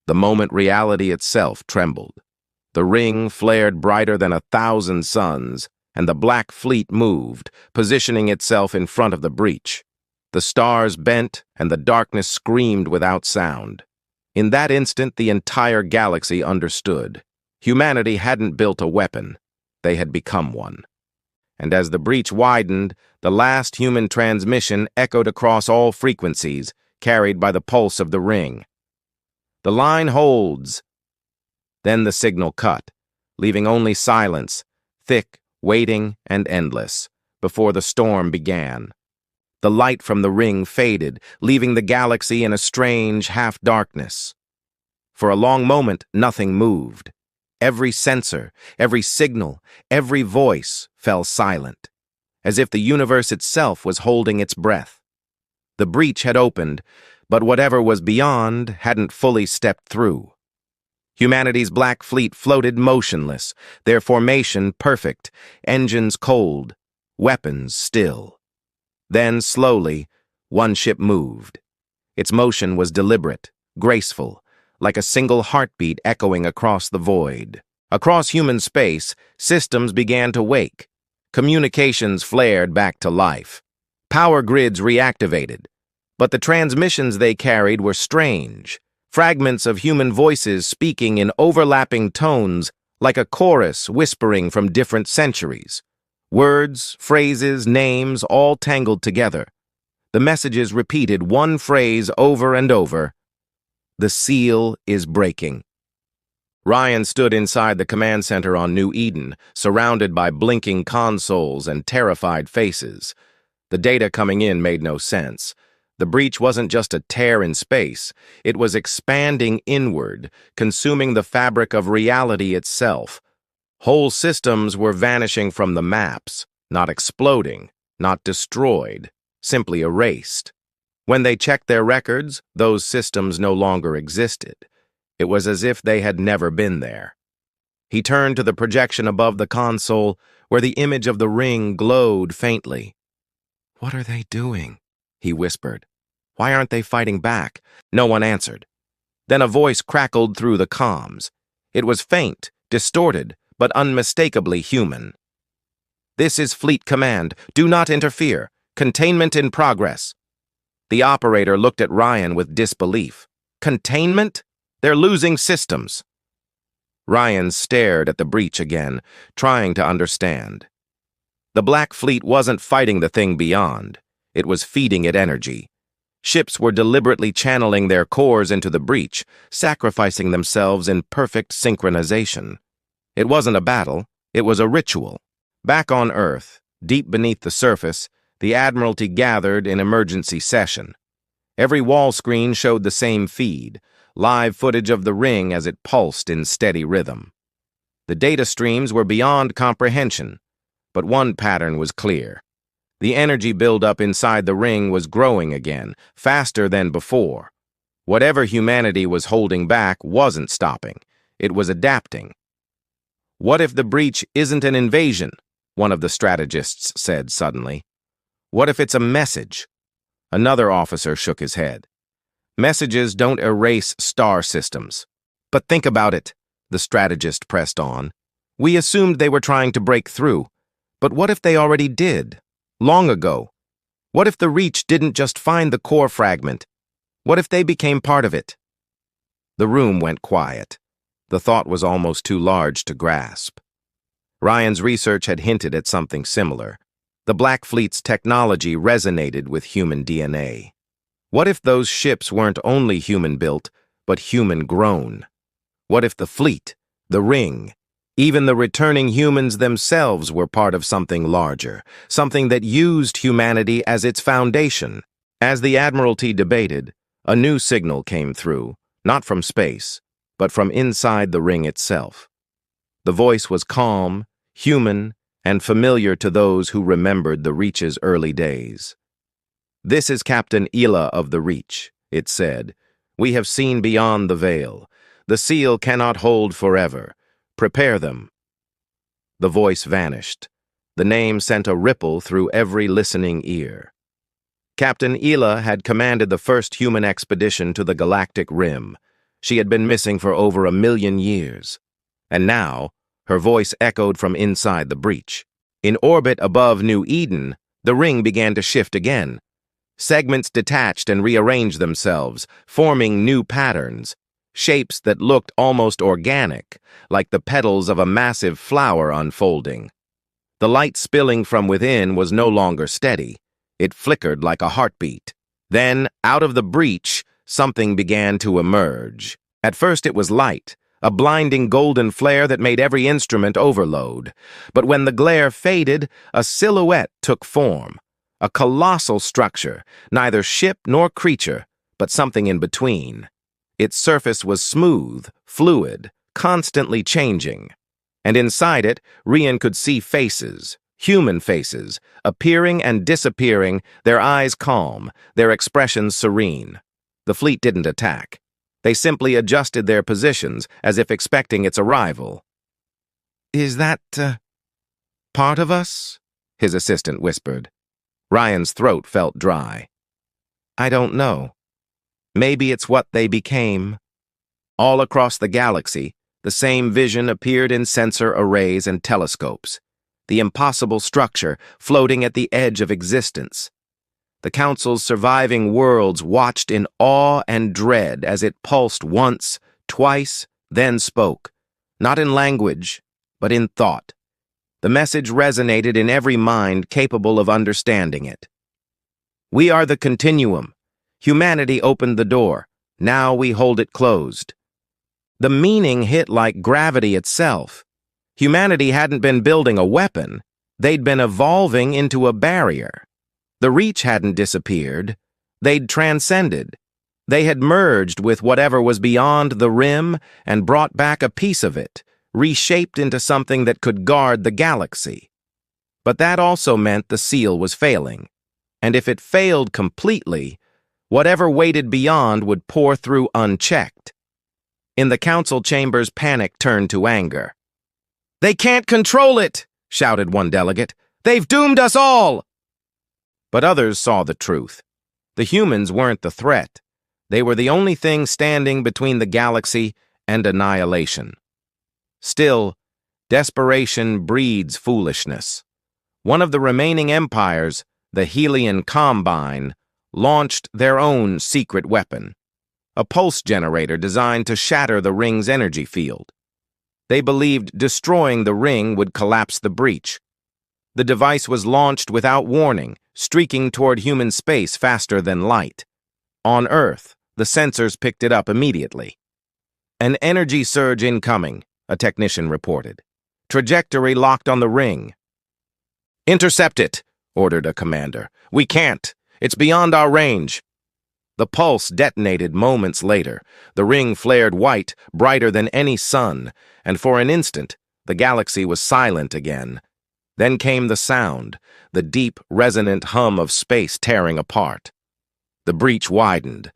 The moment reality itself trembled. The ring flared brighter than 1,000 suns, and the Black Fleet moved, positioning itself in front of the breach. The stars bent, and the darkness screamed without sound. In that instant, the entire galaxy understood. Humanity hadn't built a weapon. They had become one. And as the breach widened, the last human transmission echoed across all frequencies, carried by the pulse of the ring. The line holds. Then the signal cut, leaving only silence, thick, waiting, and endless, before the storm began. The light from the ring faded, leaving the galaxy in a strange half-darkness. For a long moment, nothing moved. Every sensor, every signal, every voice fell silent, as if the universe itself was holding its breath. The breach had opened, but whatever was beyond hadn't fully stepped through. Humanity's Black Fleet floated motionless, their formation perfect, engines cold, weapons still. Then, slowly, one ship moved. Its motion was deliberate, graceful, like a single heartbeat echoing across the void. Across human space, systems began to wake. Communications flared back to life. Power grids reactivated. But the transmissions they carried were strange. Fragments of human voices speaking in overlapping tones, like a chorus whispering from different centuries. Words, phrases, names, all tangled together. The messages repeated one phrase over and over. The seal is breaking. Ryan stood inside the command center on New Eden, surrounded by blinking consoles and terrified faces. The data coming in made no sense. The breach wasn't just a tear in space. It was expanding inward, consuming the fabric of reality itself. Whole systems were vanishing from the maps, not exploding, not destroyed, simply erased. When they checked their records, those systems no longer existed. It was as if they had never been there. He turned to the projection above the console, where the image of the ring glowed faintly. "What are they doing?" he whispered. "Why aren't they fighting back?" No one answered. Then a voice crackled through the comms. It was faint, distorted, but unmistakably human. "This is Fleet Command. Do not interfere. Containment in progress." The operator looked at Ryan with disbelief. "Containment? They're losing systems." Ryan stared at the breach again, trying to understand. The Black Fleet wasn't fighting the thing beyond. It was feeding it energy. Ships were deliberately channeling their cores into the breach, sacrificing themselves in perfect synchronization. It wasn't a battle, it was a ritual. Back on Earth, deep beneath the surface, the Admiralty gathered in emergency session. Every wall screen showed the same feed, live footage of the ring as it pulsed in steady rhythm. The data streams were beyond comprehension, but one pattern was clear. The energy buildup inside the ring was growing again, faster than before. Whatever humanity was holding back wasn't stopping. It was adapting. "What if the breach isn't an invasion?" one of the strategists said suddenly. "What if it's a message?" Another officer shook his head. "Messages don't erase star systems." "But think about it," the strategist pressed on. "We assumed they were trying to break through. But what if they already did? Long ago? What if the Reach didn't just find the core fragment? What if they became part of it?" The room went quiet. The thought was almost too large to grasp. Ryan's research had hinted at something similar. The Black Fleet's technology resonated with human DNA. What if those ships weren't only human-built, but human-grown? What if the fleet, the ring, even the returning humans themselves were part of something larger, something that used humanity as its foundation? As the Admiralty debated, a new signal came through, not from space, but from inside the ring itself. The voice was calm, human, and familiar to those who remembered the Reach's early days. "This is Captain Ila of the Reach," it said. "We have seen beyond the veil. The seal cannot hold forever. Prepare them." The voice vanished. The name sent a ripple through every listening ear. Captain Ila had commanded the first human expedition to the Galactic Rim. She had been missing for over 1,000,000 years. And now, her voice echoed from inside the breach. In orbit above New Eden, the ring began to shift again. Segments detached and rearranged themselves, forming new patterns, shapes that looked almost organic, like the petals of a massive flower unfolding. The light spilling from within was no longer steady. It flickered like a heartbeat. Then, out of the breach, something began to emerge. At first it was light, a blinding golden flare that made every instrument overload. But when the glare faded, a silhouette took form. A colossal structure, neither ship nor creature, but something in between. Its surface was smooth, fluid, constantly changing. And inside it, Ryan could see faces, human faces, appearing and disappearing, their eyes calm, their expressions serene. The fleet didn't attack. They simply adjusted their positions as if expecting its arrival. "Is that, part of us?" his assistant whispered. Ryan's throat felt dry. "I don't know. Maybe it's what they became." All across the galaxy, the same vision appeared in sensor arrays and telescopes, the impossible structure floating at the edge of existence. The Council's surviving worlds watched in awe and dread as it pulsed once, twice, then spoke, not in language, but in thought. The message resonated in every mind capable of understanding it. "We are the continuum. Humanity opened the door. Now we hold it closed." The meaning hit like gravity itself. Humanity hadn't been building a weapon. They'd been evolving into a barrier. The Reach hadn't disappeared. They'd transcended. They had merged with whatever was beyond the rim and brought back a piece of it, reshaped into something that could guard the galaxy. But that also meant the seal was failing. And if it failed completely, whatever waited beyond would pour through unchecked. In the council chambers, panic turned to anger. "They can't control it!" shouted one delegate. "They've doomed us all!" But others saw the truth. The humans weren't the threat. They were the only thing standing between the galaxy and annihilation. Still, Desperation breeds foolishness. One of the remaining empires, the Helian Combine, launched their own secret weapon, a pulse generator designed to shatter the ring's energy field. They believed destroying the ring would collapse the breach. The device was launched without warning, streaking toward human space faster than light. On Earth, the sensors picked it up immediately. "An energy surge incoming," a technician reported. "Trajectory locked on the ring." "Intercept it," ordered a commander. "We can't. It's beyond our range." The pulse detonated moments later. The ring flared white, brighter than any sun, and for an instant, the galaxy was silent again. Then came the sound, the deep, resonant hum of space tearing apart. The breach widened.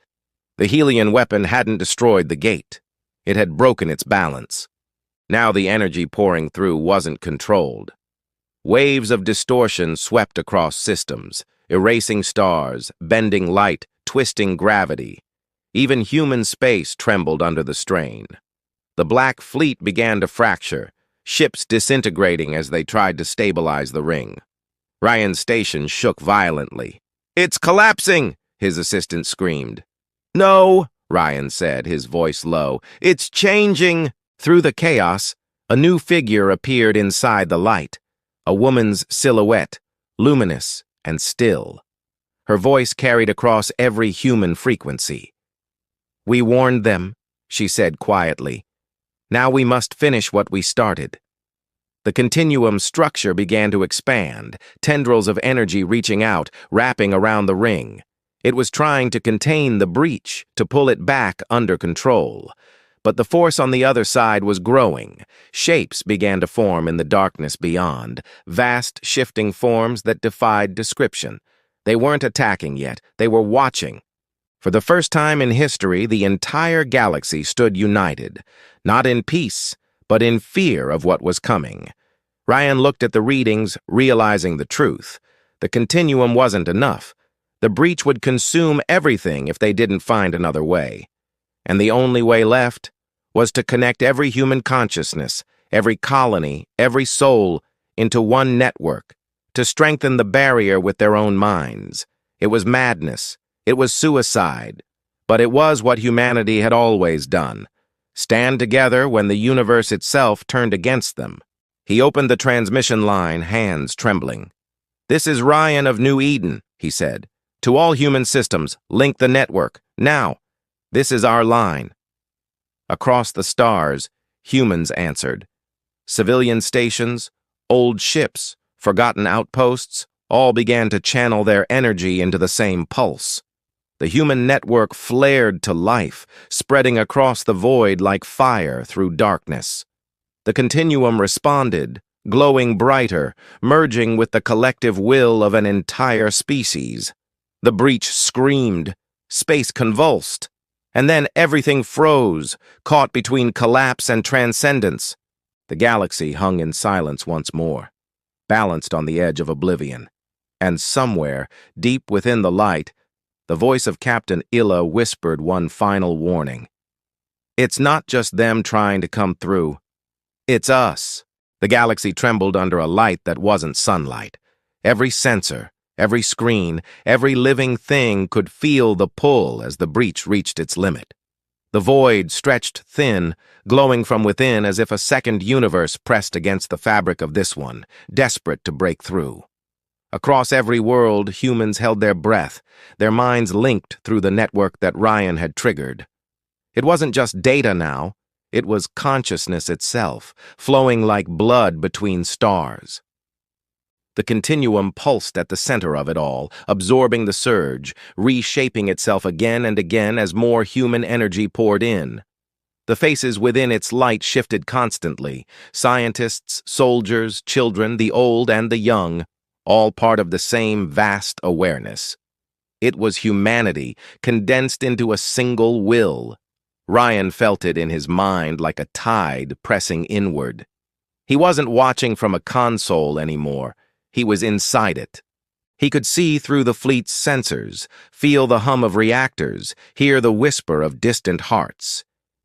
The Helian weapon hadn't destroyed the gate. It had broken its balance. Now the energy pouring through wasn't controlled. Waves of distortion swept across systems, erasing stars, bending light, twisting gravity. Even human space trembled under the strain. The Black Fleet began to fracture, ships disintegrating as they tried to stabilize the ring. Ryan's station shook violently. "It's collapsing!" his assistant screamed. "No," Ryan said, his voice low. "It's changing!" Through the chaos, a new figure appeared inside the light, a woman's silhouette, luminous and still. Her voice carried across every human frequency. "We warned them," she said quietly. "Now we must finish what we started." The continuum structure began to expand, tendrils of energy reaching out, wrapping around the ring. It was trying to contain the breach, to pull it back under control. But the force on the other side was growing. Shapes began to form in the darkness beyond, vast shifting forms that defied description. They weren't attacking yet, they were watching. For the first time in history, the entire galaxy stood united, not in peace, but in fear of what was coming. Ryan looked at the readings, realizing the truth. The continuum wasn't enough. The breach would consume everything if they didn't find another way. And the only way left was to connect every human consciousness, every colony, every soul, into one network, to strengthen the barrier with their own minds. It was madness. It was suicide. But it was what humanity had always done. Stand together when the universe itself turned against them. He opened the transmission line, hands trembling. "This is Ryan of New Eden," he said. "To all human systems, link the network, now. This is our line." Across the stars, humans answered. Civilian stations, old ships, forgotten outposts, all began to channel their energy into the same pulse. The human network flared to life, spreading across the void like fire through darkness. The continuum responded, glowing brighter, merging with the collective will of an entire species. The breach screamed, space convulsed, and then everything froze, caught between collapse and transcendence. The galaxy hung in silence once more, balanced on the edge of oblivion. And somewhere, deep within the light, the voice of Captain Illa whispered one final warning. "It's not just them trying to come through. It's us." The galaxy trembled under a light that wasn't sunlight. Every sensor, every screen, every living thing could feel the pull as the breach reached its limit. The void stretched thin, glowing from within as if a second universe pressed against the fabric of this one, desperate to break through. Across every world, humans held their breath, their minds linked through the network that Ryan had triggered. It wasn't just data now, it was consciousness itself, flowing like blood between stars. The continuum pulsed at the center of it all, absorbing the surge, reshaping itself again and again as more human energy poured in. The faces within its light shifted constantly, scientists, soldiers, children, the old and the young, all part of the same vast awareness. It was humanity, condensed into a single will. Ryan felt it in his mind like a tide pressing inward. He wasn't watching from a console anymore. He was inside it. He could see through the fleet's sensors, feel the hum of reactors, hear the whisper of distant hearts.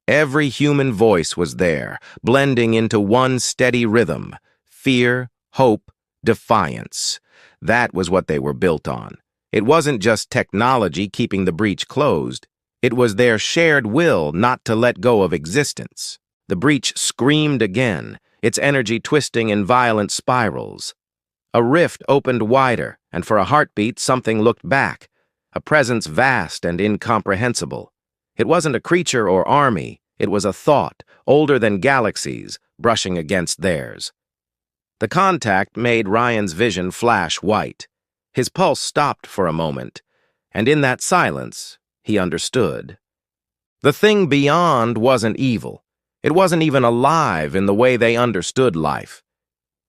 Every human voice was there, blending into one steady rhythm: fear, hope, defiance. That was what they were built on. It wasn't just technology keeping the breach closed. It was their shared will not to let go of existence. The breach screamed again, its energy twisting in violent spirals. A rift opened wider, and for a heartbeat something looked back, a presence vast and incomprehensible. It wasn't a creature or army, it was a thought, older than galaxies, brushing against theirs. The contact made Ryan's vision flash white. His pulse stopped for a moment, and in that silence, he understood. The thing beyond wasn't evil. It wasn't even alive in the way they understood life.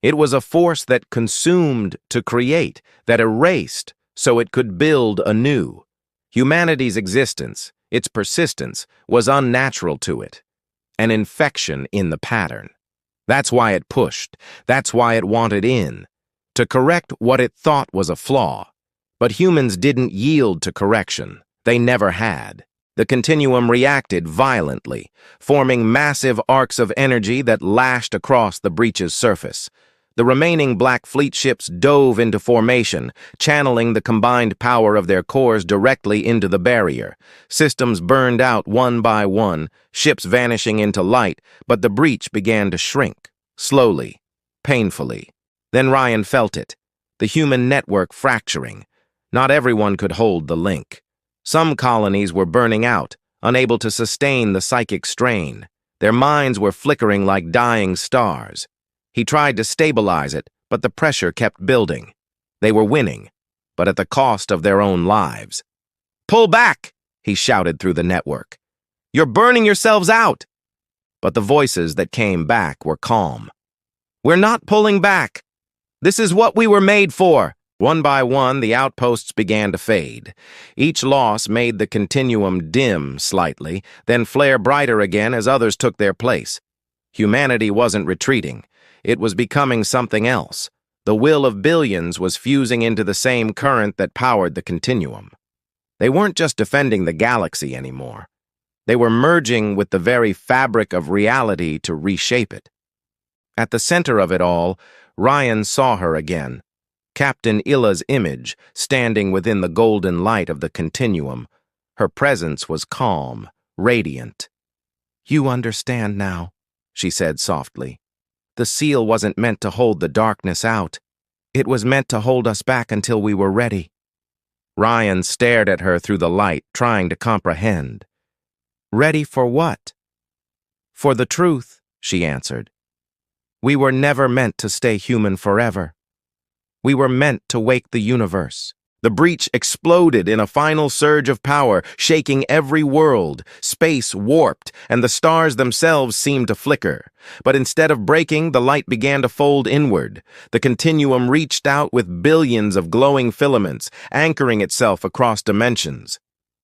It was a force that consumed to create, that erased so it could build anew. Humanity's existence, its persistence, was unnatural to it, an infection in the pattern. That's why it pushed, that's why it wanted in, to correct what it thought was a flaw. But humans didn't yield to correction. They never had. The continuum reacted violently, forming massive arcs of energy that lashed across the breach's surface. The remaining Black Fleet ships dove into formation, channeling the combined power of their cores directly into the barrier. Systems burned out one by one, ships vanishing into light, but the breach began to shrink, slowly, painfully. Then Ryan felt it, the human network fracturing. Not everyone could hold the link. Some colonies were burning out, unable to sustain the psychic strain. Their minds were flickering like dying stars. He tried to stabilize it, but the pressure kept building. They were winning, but at the cost of their own lives. "Pull back!" he shouted through the network. "You're burning yourselves out!" But the voices that came back were calm. "We're not pulling back. This is what we were made for." One by one, the outposts began to fade. Each loss made the continuum dim slightly, then flare brighter again as others took their place. Humanity wasn't retreating. It was becoming something else. The will of billions was fusing into the same current that powered the continuum. They weren't just defending the galaxy anymore. They were merging with the very fabric of reality to reshape it. At the center of it all, Ryan saw her again. Captain Illa's image, standing within the golden light of the continuum. Her presence was calm, radiant. "You understand now," she said softly. "The seal wasn't meant to hold the darkness out. It was meant to hold us back until we were ready." Ryan stared at her through the light, trying to comprehend. "Ready for what?" "For the truth," she answered. "We were never meant to stay human forever. We were meant to wake the universe." The breach exploded in a final surge of power, shaking every world. Space warped, and the stars themselves seemed to flicker. But instead of breaking, the light began to fold inward. The continuum reached out with billions of glowing filaments, anchoring itself across dimensions.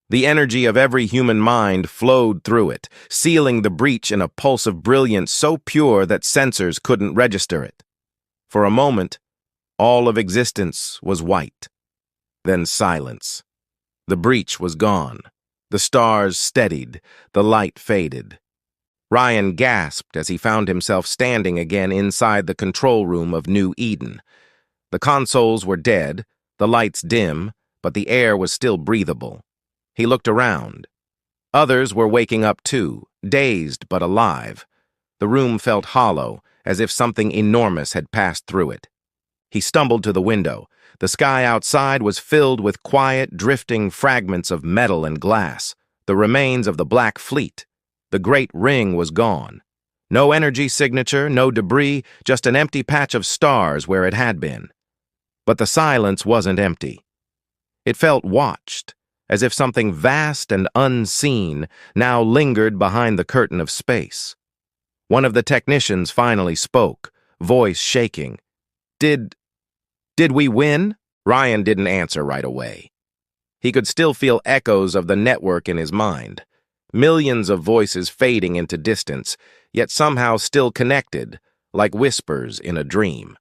The energy of every human mind flowed through it, sealing the breach in a pulse of brilliance so pure that sensors couldn't register it. For a moment, all of existence was white. Then silence. The breach was gone. The stars steadied. The light faded. Ryan gasped as he found himself standing again inside the control room of New Eden. The consoles were dead, the lights dim, but the air was still breathable. He looked around. Others were waking up too, dazed but alive. The room felt hollow, as if something enormous had passed through it. He stumbled to the window. The sky outside was filled with quiet, drifting fragments of metal and glass, the remains of the Black Fleet. The great ring was gone. No energy signature, no debris, just an empty patch of stars where it had been. But the silence wasn't empty. It felt watched, as if something vast and unseen now lingered behind the curtain of space. One of the technicians finally spoke, voice shaking. Did we win?" Ryan didn't answer right away. He could still feel echoes of the network in his mind. Millions of voices fading into distance, yet somehow still connected, like whispers in a dream.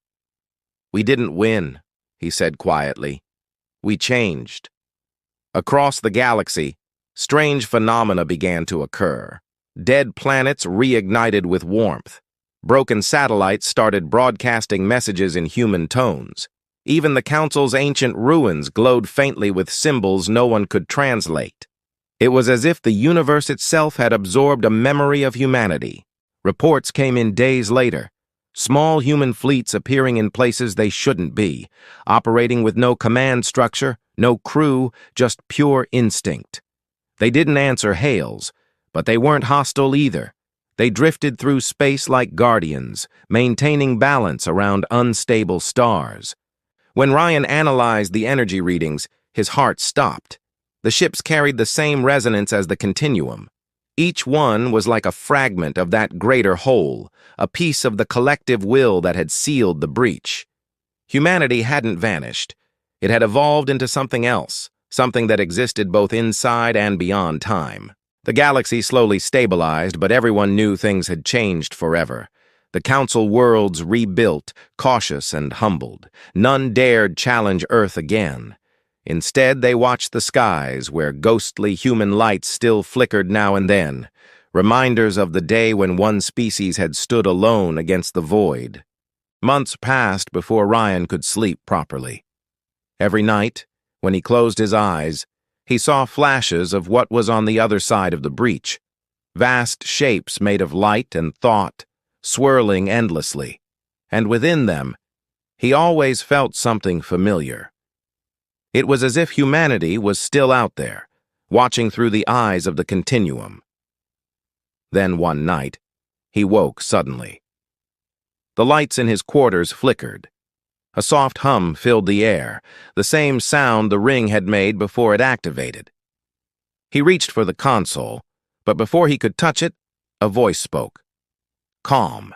"We didn't win," he said quietly. "We changed." Across the galaxy, strange phenomena began to occur. Dead planets reignited with warmth. Broken satellites started broadcasting messages in human tones. Even the Council's ancient ruins glowed faintly with symbols no one could translate. It was as if the universe itself had absorbed a memory of humanity. Reports came in days later. Small human fleets appearing in places they shouldn't be, operating with no command structure, no crew, just pure instinct. They didn't answer hails, but they weren't hostile either. They drifted through space like guardians, maintaining balance around unstable stars. When Ryan analyzed the energy readings, his heart stopped. The ships carried the same resonance as the continuum. Each one was like a fragment of that greater whole, a piece of the collective will that had sealed the breach. Humanity hadn't vanished. It had evolved into something else, something that existed both inside and beyond time. The galaxy slowly stabilized, but everyone knew things had changed forever. The Council worlds rebuilt, cautious and humbled. None dared challenge Earth again. Instead, they watched the skies, where ghostly human lights still flickered now and then, reminders of the day when one species had stood alone against the void. Months passed before Ryan could sleep properly. Every night, when he closed his eyes, he saw flashes of what was on the other side of the breach. Vast shapes made of light and thought, swirling endlessly. And within them, he always felt something familiar. It was as if humanity was still out there, watching through the eyes of the continuum. Then one night, he woke suddenly. The lights in his quarters flickered. A soft hum filled the air, the same sound the ring had made before it activated. He reached for the console, but before he could touch it, a voice spoke. Calm.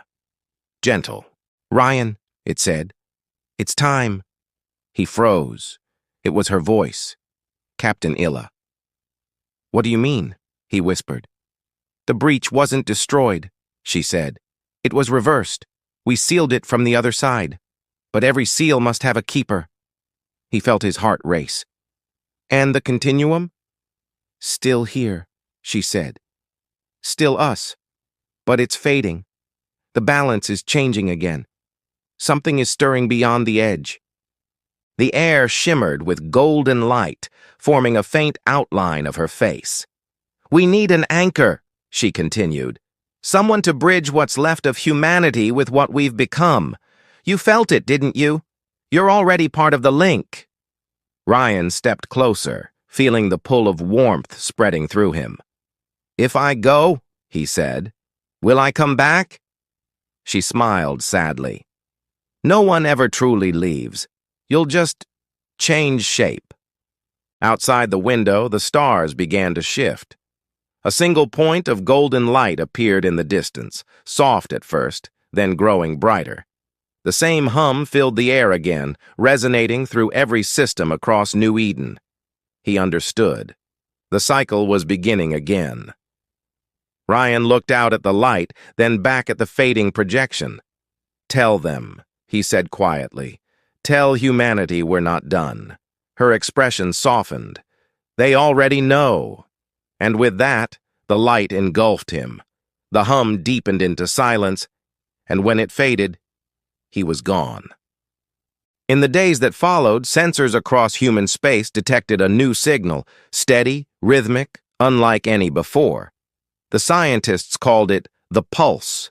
Gentle. "Ryan," it said. "It's time." He froze. It was her voice. Captain Illa. "What do you mean?" he whispered. "The breach wasn't destroyed," she said. "It was reversed. We sealed it from the other side. But every seal must have a keeper." He felt his heart race. "And the continuum?" "Still here," she said. "Still us. But it's fading. The balance is changing again. Something is stirring beyond the edge." The air shimmered with golden light, forming a faint outline of her face. "We need an anchor," she continued. "Someone to bridge what's left of humanity with what we've become. You felt it, didn't you? You're already part of the link." Ryan stepped closer, feeling the pull of warmth spreading through him. "If I go," he said, "will I come back?" She smiled sadly. "No one ever truly leaves. You'll just change shape." Outside the window, the stars began to shift. A single point of golden light appeared in the distance, soft at first, then growing brighter. The same hum filled the air again, resonating through every system across New Eden. He understood. The cycle was beginning again. Ryan looked out at the light, then back at the fading projection. "Tell them," he said quietly. "Tell humanity we're not done." Her expression softened. "They already know." And with that, the light engulfed him. The hum deepened into silence, and when it faded, he was gone. In the days that followed, sensors across human space detected a new signal, steady, rhythmic, unlike any before. The scientists called it the pulse,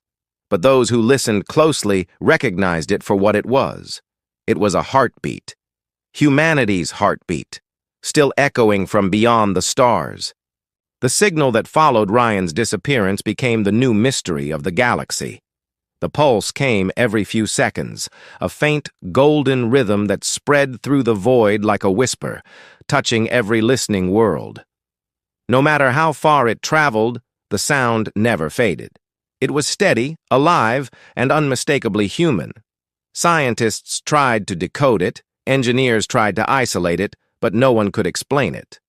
but those who listened closely recognized it for what it was. It was a heartbeat. Humanity's heartbeat, still echoing from beyond the stars. The signal that followed Ryan's disappearance became the new mystery of the galaxy. The pulse came every few seconds, a faint, golden rhythm that spread through the void like a whisper, touching every listening world. No matter how far it traveled, the sound never faded. It was steady, alive, and unmistakably human. Scientists tried to decode it, engineers tried to isolate it, but no one could explain it.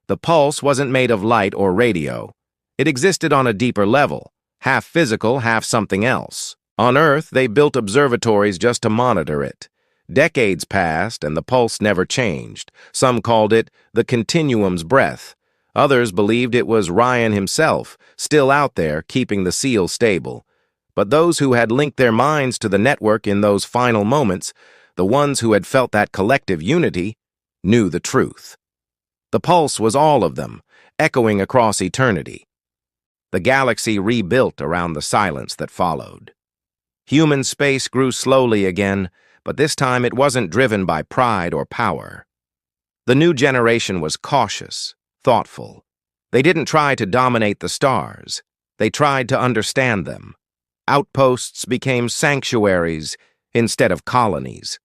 The pulse wasn't made of light or radio. It existed on a deeper level, half physical, half something else. On Earth, they built observatories just to monitor it. Decades passed, and the pulse never changed. Some called it the continuum's breath, Others believed it was Ryan himself, still out there, keeping the seal stable. But those who had linked their minds to the network in those final moments, the ones who had felt that collective unity, knew the truth. The pulse was all of them, echoing across eternity. The galaxy rebuilt around the silence that followed. Human space grew slowly again, but this time it wasn't driven by pride or power. The new generation was cautious, thoughtful. They didn't try to dominate the stars. They tried to understand them. Outposts became sanctuaries instead of colonies.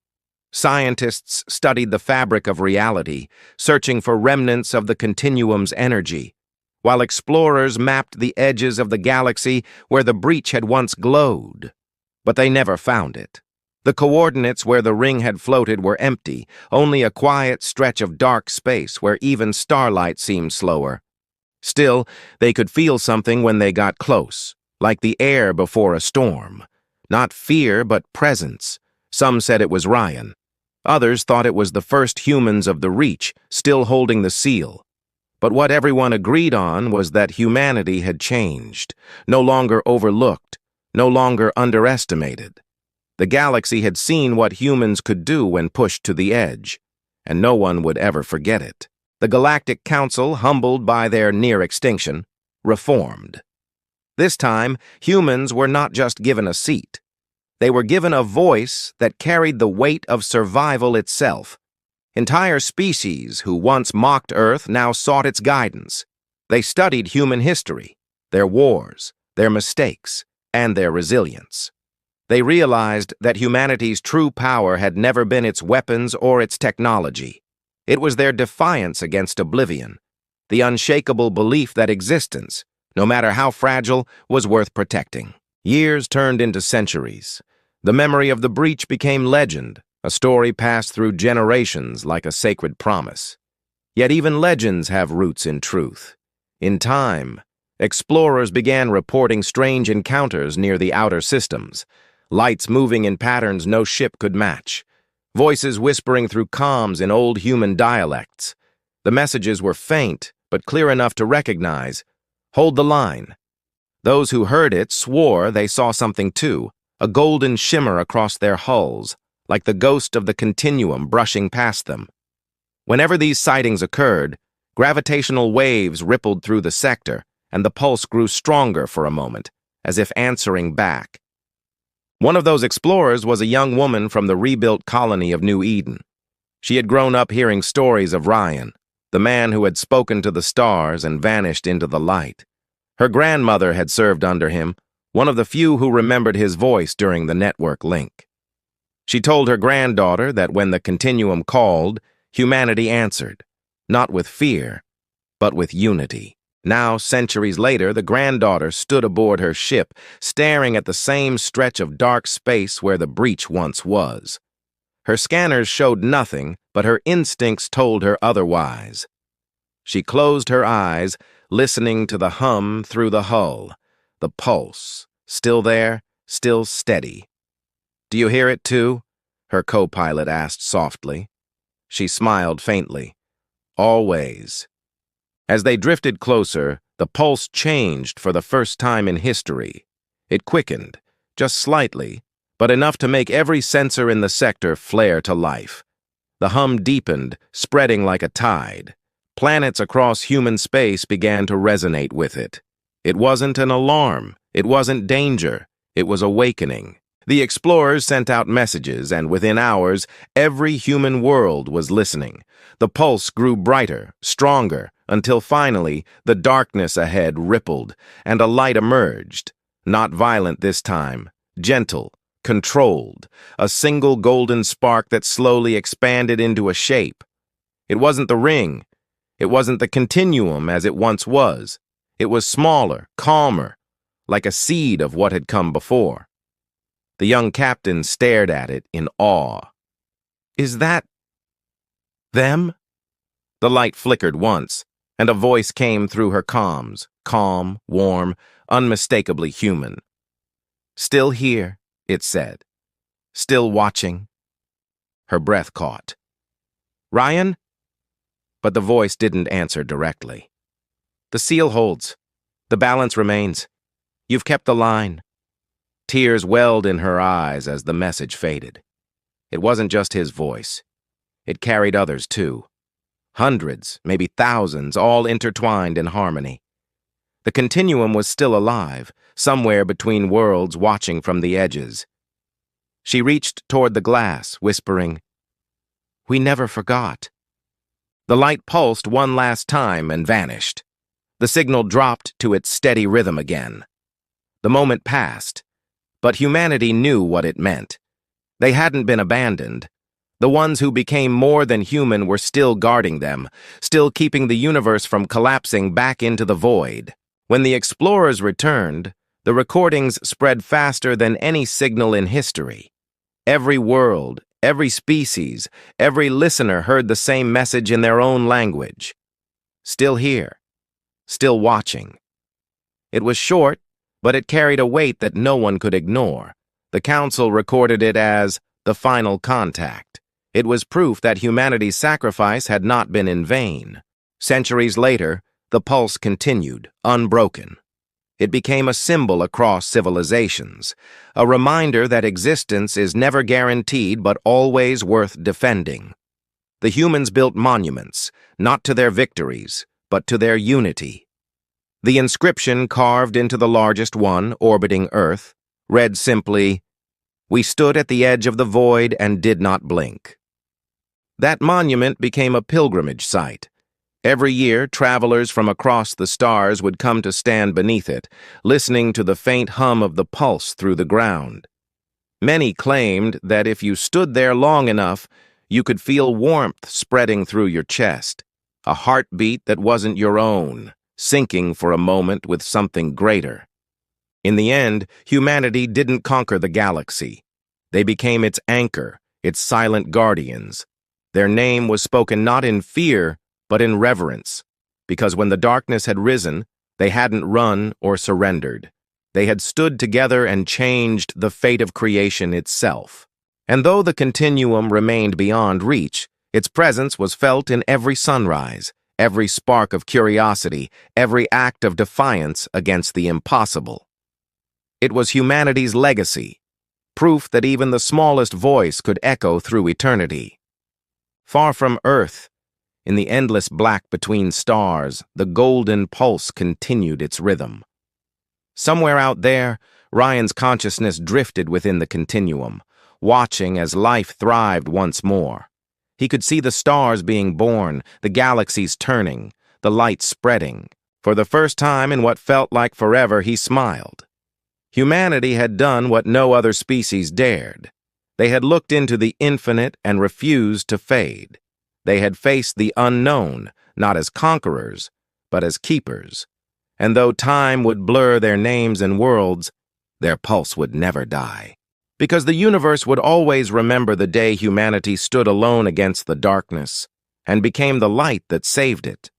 Scientists studied the fabric of reality, searching for remnants of the continuum's energy, while explorers mapped the edges of the galaxy where the breach had once glowed. But they never found it. The coordinates where the ring had floated were empty, only a quiet stretch of dark space where even starlight seemed slower. Still, they could feel something when they got close, like the air before a storm. Not fear, but presence. Some said it was Ryan. Others thought it was the first humans of the Reach, still holding the seal. But what everyone agreed on was that humanity had changed, no longer overlooked, no longer underestimated. The galaxy had seen what humans could do when pushed to the edge, and no one would ever forget it. The Galactic Council, humbled by their near extinction, reformed. This time, humans were not just given a seat. They were given a voice that carried the weight of survival itself. Entire species who once mocked Earth now sought its guidance. They studied human history, their wars, their mistakes, and their resilience. They realized that humanity's true power had never been its weapons or its technology. It was their defiance against oblivion, the unshakable belief that existence, no matter how fragile, was worth protecting. Years turned into centuries. The memory of the breach became legend, a story passed through generations like a sacred promise. Yet even legends have roots in truth. In time, explorers began reporting strange encounters near the outer systems, lights moving in patterns no ship could match, voices whispering through comms in old human dialects. The messages were faint, but clear enough to recognize. Hold the line. Those who heard it swore they saw something too, a golden shimmer across their hulls, like the ghost of the continuum brushing past them. Whenever these sightings occurred, gravitational waves rippled through the sector, and the pulse grew stronger for a moment, as if answering back. One of those explorers was a young woman from the rebuilt colony of New Eden. She had grown up hearing stories of Ryan, the man who had spoken to the stars and vanished into the light. Her grandmother had served under him, one of the few who remembered his voice during the network link. She told her granddaughter that when the continuum called, humanity answered, not with fear, but with unity. Now, centuries later, the granddaughter stood aboard her ship, staring at the same stretch of dark space where the breach once was. Her scanners showed nothing, but her instincts told her otherwise. She closed her eyes, listening to the hum through the hull, the pulse, still there, still steady. "Do you hear it too?" her co-pilot asked softly. She smiled faintly. "Always." As they drifted closer, the pulse changed for the first time in history. It quickened, just slightly, but enough to make every sensor in the sector flare to life. The hum deepened, spreading like a tide. Planets across human space began to resonate with it. It wasn't an alarm. It wasn't danger. It was awakening. The explorers sent out messages, and within hours, every human world was listening. The pulse grew brighter, stronger, until finally, the darkness ahead rippled, and a light emerged. Not violent this time, gentle, controlled, a single golden spark that slowly expanded into a shape. It wasn't the ring. It wasn't the continuum as it once was. It was smaller, calmer, like a seed of what had come before. The young captain stared at it in awe. "Is that them?" The light flickered once, and a voice came through her comms, calm, warm, unmistakably human. "Still here," it said. "Still watching." Her breath caught. "Ryan?" But the voice didn't answer directly. The seal holds. The balance remains. You've kept the line. Tears welled in her eyes as the message faded. It wasn't just his voice. It carried others, too. Hundreds, maybe thousands, all intertwined in harmony. The continuum was still alive, somewhere between worlds watching from the edges. She reached toward the glass, whispering, "We never forgot." The light pulsed one last time and vanished. The signal dropped to its steady rhythm again. The moment passed, but humanity knew what it meant. They hadn't been abandoned. The ones who became more than human were still guarding them, still keeping the universe from collapsing back into the void. When the explorers returned, the recordings spread faster than any signal in history. Every world, every species, every listener heard the same message in their own language. Still here, still watching. It was short, but it carried a weight that no one could ignore. The Council recorded it as the final contact. It was proof that humanity's sacrifice had not been in vain. Centuries later, the pulse continued, unbroken. It became a symbol across civilizations, a reminder that existence is never guaranteed but always worth defending. The humans built monuments, not to their victories, but to their unity. The inscription carved into the largest one, orbiting Earth, read simply, "We stood at the edge of the void and did not blink." That monument became a pilgrimage site. Every year, travelers from across the stars would come to stand beneath it, listening to the faint hum of the pulse through the ground. Many claimed that if you stood there long enough, you could feel warmth spreading through your chest, a heartbeat that wasn't your own, sinking for a moment with something greater. In the end, humanity didn't conquer the galaxy. They became its anchor, its silent guardians. Their name was spoken not in fear, but in reverence, because when the darkness had risen, they hadn't run or surrendered. They had stood together and changed the fate of creation itself. And though the continuum remained beyond reach, its presence was felt in every sunrise, every spark of curiosity, every act of defiance against the impossible. It was humanity's legacy, proof that even the smallest voice could echo through eternity. Far from Earth, in the endless black between stars, the golden pulse continued its rhythm. Somewhere out there, Ryan's consciousness drifted within the continuum, watching as life thrived once more. He could see the stars being born, the galaxies turning, the light spreading. For the first time in what felt like forever, he smiled. Humanity had done what no other species dared. They had looked into the infinite and refused to fade. They had faced the unknown, not as conquerors, but as keepers. And though time would blur their names and worlds, their pulse would never die. Because the universe would always remember the day humanity stood alone against the darkness and became the light that saved it.